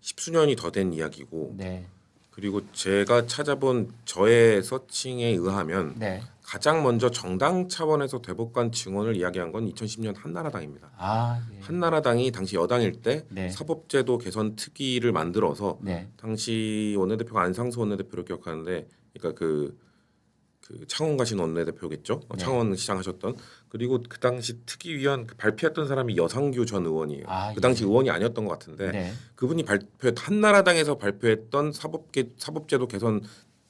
십수년이 더 된 이야기고 네. 그리고 제가 찾아본 저의 서칭에 의하면 네. 가장 먼저 정당 차원에서 대법관 증언을 이야기한 건 2010년 한나라당입니다. 아, 예. 한나라당이 당시 여당일 때 네. 사법제도 개선 특위를 만들어서 네. 당시 원내대표가 안상수 원내대표를 기억하는데 그러니까 그 창원 가신 원내대표겠죠. 네. 창원 시장 하셨던 그리고 그 당시 특위위원 발표했던 사람이 여상규 전 의원이에요. 아, 그 당시 예. 의원이 아니었던 것 같은데 네. 그분이 한나라당에서 발표했던 사법제도 개선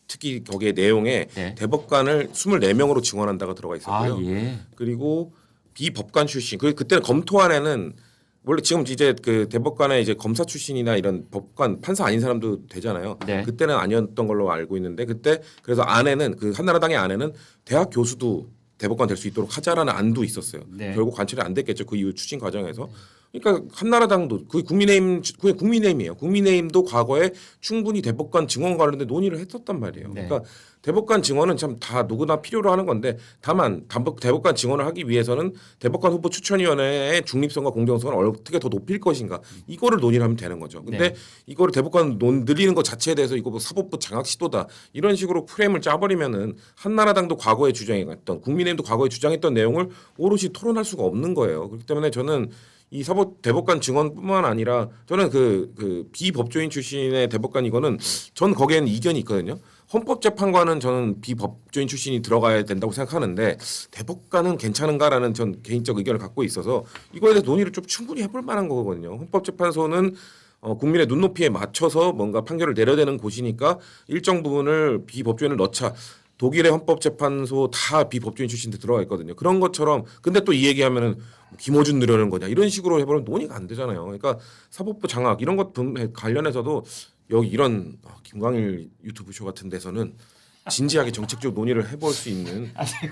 특위 거기에 내용에 네. 대법관을 24명으로 증언한다가 들어가 있었고요. 아, 예. 그리고 비법관 출신 그때는 검토안에는 원래 지금 이제 그 대법관에 이제 검사 출신이나 이런 법관 판사 아닌 사람도 되잖아요. 네. 그때는 아니었던 걸로 알고 있는데 그때 그래서 안에는 그 한나라당의 안에는 대학 교수도 대법관 될 수 있도록 하자라는 안도 있었어요. 네. 결국 관철이 안 됐겠죠. 그 이후 추진 과정에서 그러니까 한나라당도 그게 국민의힘이에요. 국민의힘도 과거에 충분히 대법관 증언 관련된 논의를 했었단 말이에요. 네. 그러니까 대법관 증언은 참 다 누구나 필요로 하는 건데 다만 대법관 증언을 하기 위해서는 대법관 후보 추천위원회의 중립성과 공정성을 어떻게 더 높일 것인가 이거를 논의를 하면 되는 거죠. 근데 네. 이거를 대법관 늘리는 것 자체에 대해서 이거 뭐 사법부 장악 시도다 이런 식으로 프레임을 짜버리면은 한나라당도 과거에 주장했던 국민의힘도 과거에 주장했던 내용을 오롯이 토론할 수가 없는 거예요. 그렇기 때문에 저는 이 사법 대법관 증언뿐만 아니라 저는 그 비법조인 출신의 대법관 이거는 전 거기에는 이견이 있거든요. 헌법재판관은 저는 비법조인 출신이 들어가야 된다고 생각하는데 대법관은 괜찮은가라는 전 개인적 의견을 갖고 있어서 이거에 대해서 논의를 좀 충분히 해볼 만한 거거든요. 헌법재판소는 국민의 눈높이에 맞춰서 뭔가 판결을 내려야 되는 곳이니까 일정 부분을 비법조인을 넣자. 독일의 헌법재판소 다 비법조인 출신들 들어가 있거든요. 그런 것처럼 근데 또 이 얘기하면은 김어준 늘려는 거냐 이런 식으로 해버리면 논의가 안 되잖아요. 그러니까 사법부 장악 이런 것 관련해서도 여기 이런 김광일 유튜브 쇼 같은 데서는 진지하게 정책적 논의를 해볼 수 있는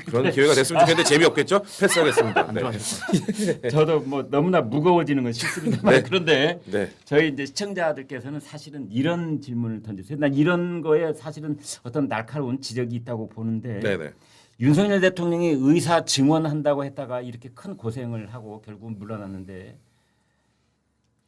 그런 기회가 됐으면 좋겠는데 재미없겠죠? 패스하겠습니다. 네. 저도 뭐 너무나 무거워지는 건 싫습니다만 네. 그런데 네. 저희 이제 시청자들께서는 사실은 이런 질문을 던지세요. 난 이런 거에 사실은 어떤 날카로운 지적이 있다고 보는데 네네. 윤석열 대통령이 의사 증언한다고 했다가 이렇게 큰 고생을 하고 결국 물러났는데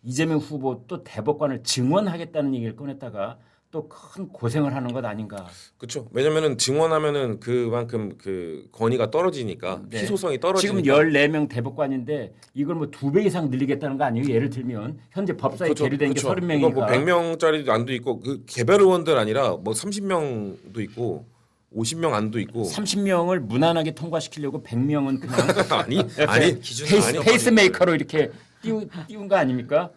이재명 후보 또 대법관을 증언하겠다는 얘기를 꺼냈다가 또 큰 고생을 하는 것 아닌가. 그렇죠. 왜냐면은 증언하면은 그만큼 그 권위가 떨어지니까 네. 희소성이 떨어지니까. 지금 14명 대법관인데 이걸 뭐 2배 이상 늘리겠다는 거 아니에요? 예를 들면 현재 법사위 계류된 게 30명이니까. 이거 뭐 100명짜리도 안도 있고 그 개별 의원들 아니라 뭐 30명도 있고 50명 안도 있고 30명을 무난하게 통과시키려고 100명은 그냥 아니 페이스메이커로 이렇게 띄운 거 아닙니까?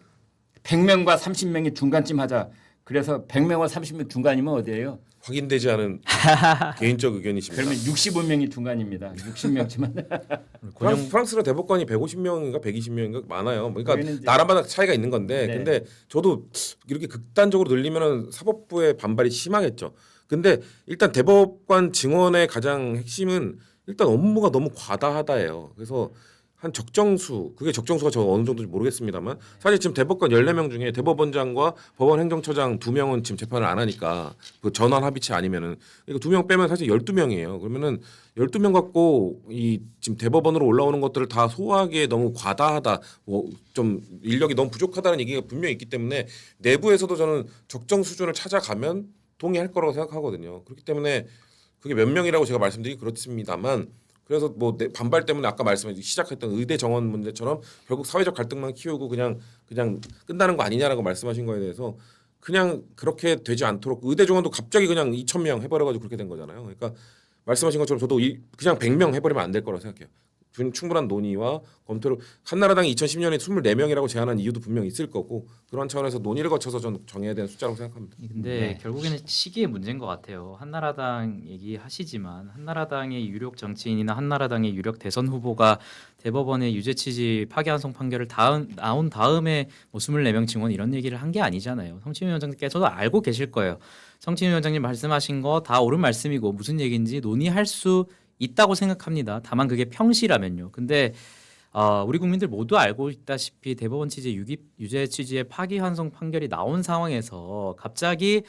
100명과 30명이 중간쯤 하자. 그래서 100명과 30명 중간이면 어디예요? 확인되지 않은 개인적 의견이십니다. 그러면 65명이 중간입니다. 60명쯤은. 프랑스는 대법관이 150명인가 120명인가 많아요. 그러니까 거기는 이제- 나라마다 차이가 있는 건데 네. 근데 저도 이렇게 극단적으로 늘리면은 사법부의 반발이 심하겠죠. 근데 일단 대법관 증언의 가장 핵심은 일단 업무가 너무 과다하다예요. 그래서 한 적정수, 그게 적정수가 저 어느 정도인지 모르겠습니다만 사실 지금 대법관 14명 중에 대법원장과 법원 행정처장 2명은 지금 재판을 안 하니까 그 전원 합의체 아니면은 그러니까 2명 빼면 사실 12명이에요. 그러면은 12명 갖고 이 지금 대법원으로 올라오는 것들을 다 소화하기에 너무 과다하다. 좀 인력이 너무 부족하다는 얘기가 분명히 있기 때문에 내부에서도 저는 적정 수준을 찾아가면 동의할 거라고 생각하거든요. 그렇기 때문에 그게 몇 명이라고 제가 말씀드리기 그렇습니다만 그래서 뭐 반발 때문에 아까 시작했던 의대 정원 문제처럼 결국 사회적 갈등만 키우고 그냥 끝나는 거 아니냐라고 말씀하신 거에 대해서 그냥 그렇게 되지 않도록 의대 정원도 갑자기 그냥 2,000명 해버려가지고 그렇게 된 거잖아요. 그러니까 말씀하신 것처럼 저도 그냥 100명 해버리면 안 될 거라고 생각해요. 충분한 논의와 검토를 한나라당이 2010년에 24명이라고 제안한 이유도 분명히 있을 거고 그런 차원에서 논의를 거쳐서 저는 정해야 되는 숫자라고 생각합니다. 근데 네. 결국에는 시기의 문제인 것 같아요. 한나라당 얘기하시지만 한나라당의 유력 정치인이나 한나라당의 유력 대선 후보가 대법원의 유죄 취지 파기환송 판결을 나온 다음에 뭐 24명 증언 이런 얘기를 한 게 아니잖아요. 성추민 위원장님께서도 알고 계실 거예요. 성추민 위원장님 말씀하신 거 다 옳은 말씀이고 무슨 얘기인지 논의할 수 있다고 생각합니다. 다만 그게 평시라면요. 근데 우리 국민들 모두 알고 있다시피 대법원 취지 유죄 취지의 파기환송 판결이 나온 상황에서 갑자기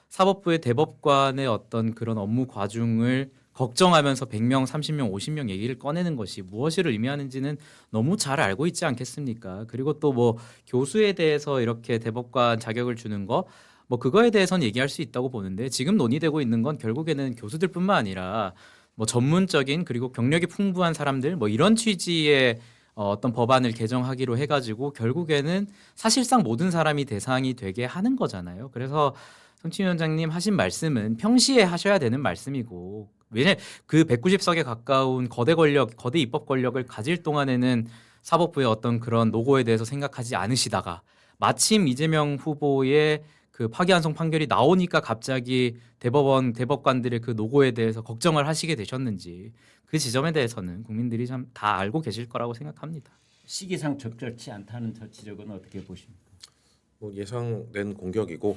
사법부의 대법관의 어떤 그런 업무 과중을 걱정하면서 100명, 30명, 50명 얘기를 꺼내는 것이 무엇을 의미하는지는 너무 잘 알고 있지 않겠습니까? 그리고 또 뭐 교수에 대해서 이렇게 대법관 자격을 주는 거 뭐 그거에 대해서는 얘기할 수 있다고 보는데 지금 논의되고 있는 건 결국에는 교수들뿐만 아니라 뭐 전문적인 그리고 경력이 풍부한 사람들 뭐 이런 취지의 어떤 법안을 개정하기로 해가지고 결국에는 사실상 모든 사람이 대상이 되게 하는 거잖아요. 그래서 성추민 위원장님 하신 말씀은 평시에 하셔야 되는 말씀이고 왜냐 그 190석에 가까운 거대 입법 권력을 가질 동안에는 사법부의 어떤 그런 노고에 대해서 생각하지 않으시다가 마침 이재명 후보의 그 파기환송 판결이 나오니까 갑자기 대법관들의 그 노고에 대해서 걱정을 하시게 되셨는지 그 지점에 대해서는 국민들이 참 다 알고 계실 거라고 생각합니다. 시기상 적절치 않다는 저 지적은 어떻게 보십니까? 뭐 예상된 공격이고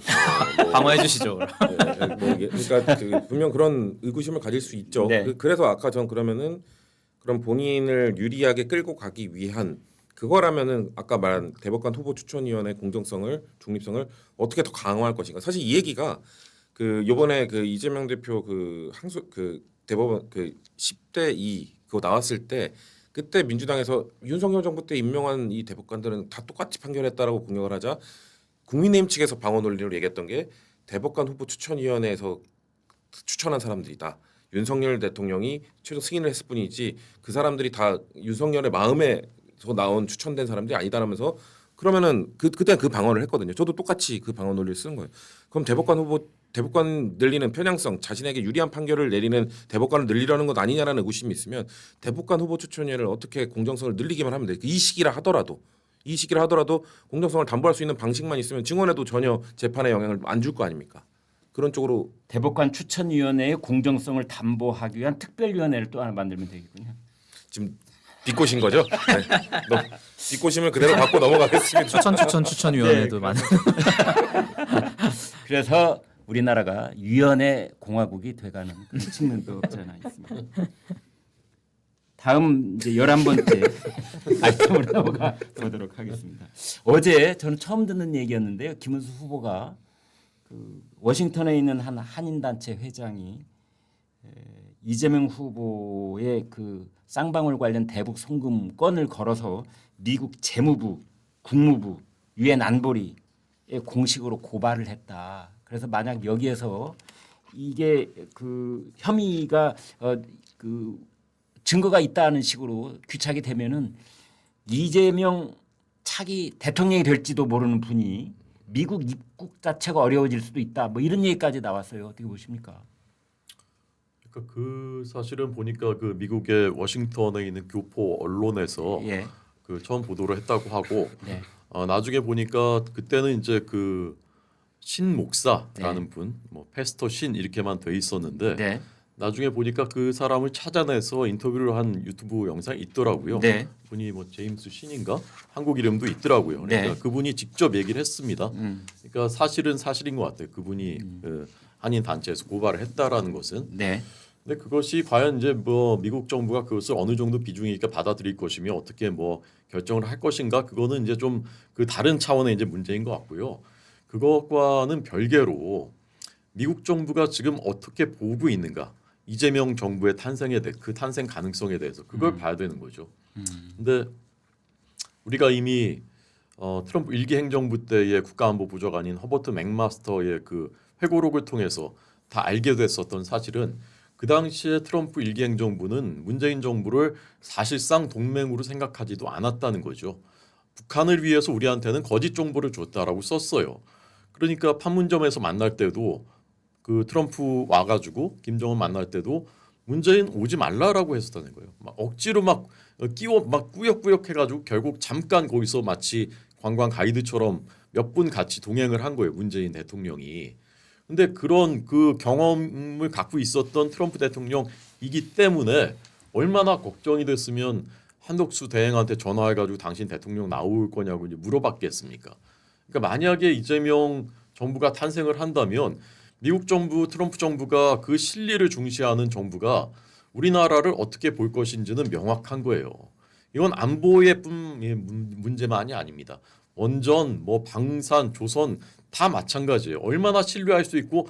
방어해 주시죠. 그러니까 분명 그런 의구심을 가질 수 있죠. 네. 그래서 아까 전 그러면은 그런 본인을 유리하게 끌고 가기 위한 그거라면은 아까 말한 대법관 후보 추천위원회 공정성을 중립성을 어떻게 더 강화할 것인가. 사실 이 얘기가 그 요번에 그 이재명 대표 그 항소 그 대법원 그 10대 2 그거 나왔을 때 그때 민주당에서 윤석열 정부 때 임명한 이 대법관들은 다 똑같이 판결했다라고 공격을 하자 국민의힘 측에서 방어 논리로 얘기했던 게 대법관 후보 추천위원회에서 추천한 사람들이다. 윤석열 대통령이 최종 승인을 했을 뿐이지 그 사람들이 다 윤석열의 마음에서 나온 추천된 사람들이 아니다라면서 그러면은 그때 그 방어를 했거든요. 저도 똑같이 그 방어 논리를 쓰는 거예요. 그럼 대법관 늘리는 편향성, 자신에게 유리한 판결을 내리는 대법관을 늘리려는 것 아니냐라는 의구심이 있으면 대법관 후보 추천위를 어떻게 공정성을 늘리기만 하면 돼. 이 시기라 하더라도 공정성을 담보할 수 있는 방식만 있으면 증언에도 전혀 재판에 영향을 안 줄 거 아닙니까? 그런 쪽으로 대법관 추천위원회의 공정성을 담보하기 위한 특별위원회를 또 하나 만들면 되겠군요. 지금 비꼬신 거죠? 네. 비꼬심을 그대로 받고 넘어가겠습니다. 추천위원회도 많은. 그래서 우리나라가 위원회 공화국이 돼가는 그런 측면도 없지 않아 있습니다. 다음 이제 11번째 아이템으로 넘어가 보도록 하겠습니다. 어제 저는 처음 듣는 얘기였는데요. 김은수 후보가 그 워싱턴에 있는 한 한인단체 회장이 이재명 후보의 그 쌍방울 관련 대북 송금 건을 걸어서 미국 재무부, 국무부, 유엔 안보리에 공식으로 고발을 했다. 그래서 만약 여기에서 이게 그 혐의가 그 증거가 있다는 식으로 귀착이 되면은 이재명 차기 대통령이 될지도 모르는 분이 미국 입국 자체가 어려워질 수도 있다. 뭐 이런 얘기까지 나왔어요. 어떻게 보십니까? 그러니까 그 사실은 보니까 그 미국의 워싱턴에 있는 교포 언론에서 예. 그 처음 보도를 했다고 하고 네. 나중에 보니까 그때는 이제 그 신 목사라는 네. 분, 뭐 패스터 신 이렇게만 돼 있었는데 네. 나중에 보니까 그 사람을 찾아내서 인터뷰를 한 유튜브 영상이 있더라고요. 네. 분이 뭐 제임스 신인가 한국 이름도 있더라고요. 그러니까 네. 그분이 직접 얘기를 했습니다. 그러니까 사실은 사실인 것 같아요. 그분이 그 한인 단체에서 고발을 했다라는 것은. 네. 근데 그것이 과연 이제 뭐 미국 정부가 그것을 어느 정도 비중이니까 받아들일 것이며 어떻게 뭐 결정을 할 것인가 그거는 이제 좀 그 다른 차원의 이제 문제인 것 같고요. 그것과는 별개로 미국 정부가 지금 어떻게 보고 있는가 이재명 정부의 탄생에 대해 그 탄생 가능성에 대해서 그걸 봐야 되는 거죠. 근데 우리가 이미 트럼프 일기 행정부 때의 국가안보부장관인 허버트 맥마스터의 그 회고록을 통해서 다 알게 됐었던 사실은 그 당시에 트럼프 일기 행정부는 문재인 정부를 사실상 동맹으로 생각하지도 않았다는 거죠. 북한을 위해서 우리한테는 거짓 정보를 줬다라고 썼어요. 그러니까 판문점에서 만날 때도 그 트럼프 와가지고 김정은 만날 때도 문재인 오지 말라라고 했었다는 거예요. 막 억지로 막 끼워 막 꾸역꾸역 해가지고 결국 잠깐 거기서 마치 관광 가이드처럼 몇 분 같이 동행을 한 거예요. 문재인 대통령이. 근데 그런 그 경험을 갖고 있었던 트럼프 대통령이기 때문에 얼마나 걱정이 됐으면 한덕수 대행한테 전화해가지고 당신 대통령 나올 거냐고 이제 물어봤겠습니까? 그러니까 만약에 이재명 정부가 탄생을 한다면 미국 정부 트럼프 정부가 그 실리를 중시하는 정부가 우리나라를 어떻게 볼 것인지는 명확한 거예요. 이건 안보의 문제만이 아닙니다. 원전, 뭐 방산, 조선 다 마찬가지예요. 얼마나 신뢰할 수 있고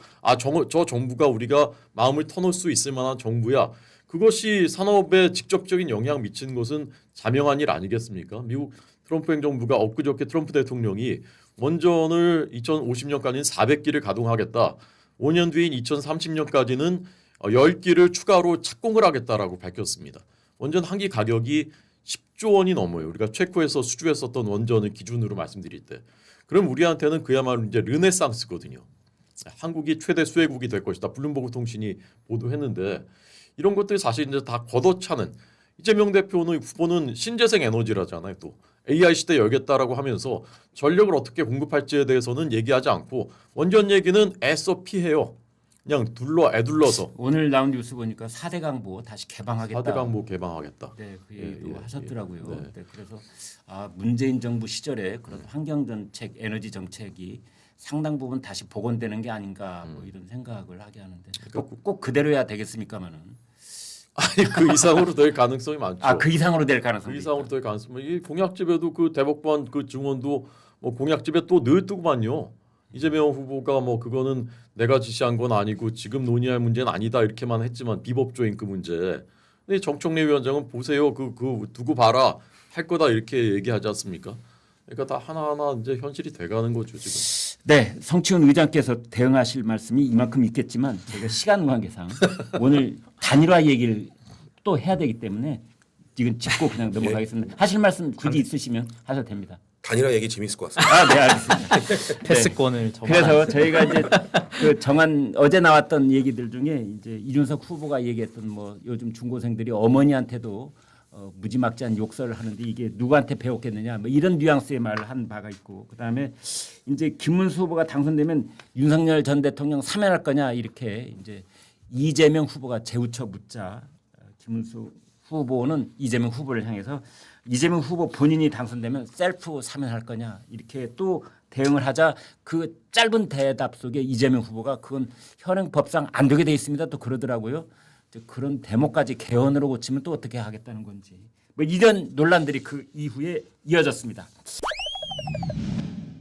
저 정부가 우리가 마음을 터놓을 수 있을 만한 정부야. 그것이 산업에 직접적인 영향 미치는 것은 자명한 일 아니겠습니까? 미국 트럼프 행정부가 엊그저께 트럼프 대통령이 원전을 2050년까지는 400기를 가동하겠다. 5년 뒤인 2030년까지는 10기를 추가로 착공을 하겠다라고 밝혔습니다. 원전 한 기 가격이 10조 원이 넘어요. 우리가 체코에서 수주했었던 원전을 기준으로 말씀드릴 때. 그럼 우리한테는 그야말로 이제 르네상스거든요. 한국이 최대 수혜국이 될 것이다. 블룸버그 통신이 보도했는데 이런 것들이 사실 이제 다 걷어차는 이재명 대표는 후보는 신재생 에너지라잖아요. 또 AI 시대 열겠다라고 하면서 전력을 어떻게 공급할지에 대해서는 얘기하지 않고 원전 얘기는 애써 피해요. 그냥 애둘러서 오늘 나온 뉴스 보니까 4대 강보 다시 개방하겠다. 4대 강보 개방하겠다. 네, 그 얘기도 하셨더라고요. 네. 네, 그래서 문재인 정부 시절에 그런 환경 정책, 에너지 정책이 상당 부분 다시 복원되는 게 아닌가 뭐 이런 생각을 하게 하는데 꼭 그대로야 되겠습니까만은 아니 그 이상으로 될 가능성이 많죠. 아, 그 이상으로 될 가능성이 그 이상으로 될 가능성이 이 공약집에도 그 대법관 그 증언도 뭐 공약집에 또 넣었더구만요. 이재명 후보가 뭐 그거는 내가 지시한 건 아니고 지금 논의할 문제는 아니다 이렇게만 했지만 비법조인 그 문제. 근데 정청래 위원장은 보세요 그 두고 봐라 할 거다 이렇게 얘기하지 않습니까? 그러니까 다 하나하나 이제 현실이 돼가는 거죠 지금. 네, 성치훈 의장께서 대응하실 말씀이 이만큼 있겠지만 제가 시간 관계상 오늘 단일화 얘기를 또 해야 되기 때문에 지금 짚고 그냥 넘어가겠습니다. 하실 말씀 굳이 있으시면 하셔도 됩니다. 단일화 얘기 재밌을 것 같습니다. 아, 네, 알겠습니다. 패스권을 그래서 저희가 이제 그 정한 어제 나왔던 얘기들 중에 이제 이준석 후보가 얘기했던 뭐 요즘 중고생들이 어머니한테도 무지막지한 욕설을 하는데 이게 누구한테 배웠겠느냐 뭐 이런 뉘앙스의 말을 한 바가 있고 그다음에 이제 김문수 후보가 당선되면 윤석열 전 대통령 사면할 거냐 이렇게 이제 이재명 후보가 재우쳐 묻자 김문수 후보는 이재명 후보를 향해서 이재명 후보 본인이 당선되면 셀프 사면할 거냐 이렇게 또 대응을 하자 그 짧은 대답 속에 이재명 후보가 그건 현행법상 안 되게 돼 있습니다 또 그러더라고요. 그런 대목까지 개헌으로 고치면 또 어떻게 하겠다는 건지 뭐 이런 논란들이 그 이후에 이어졌습니다.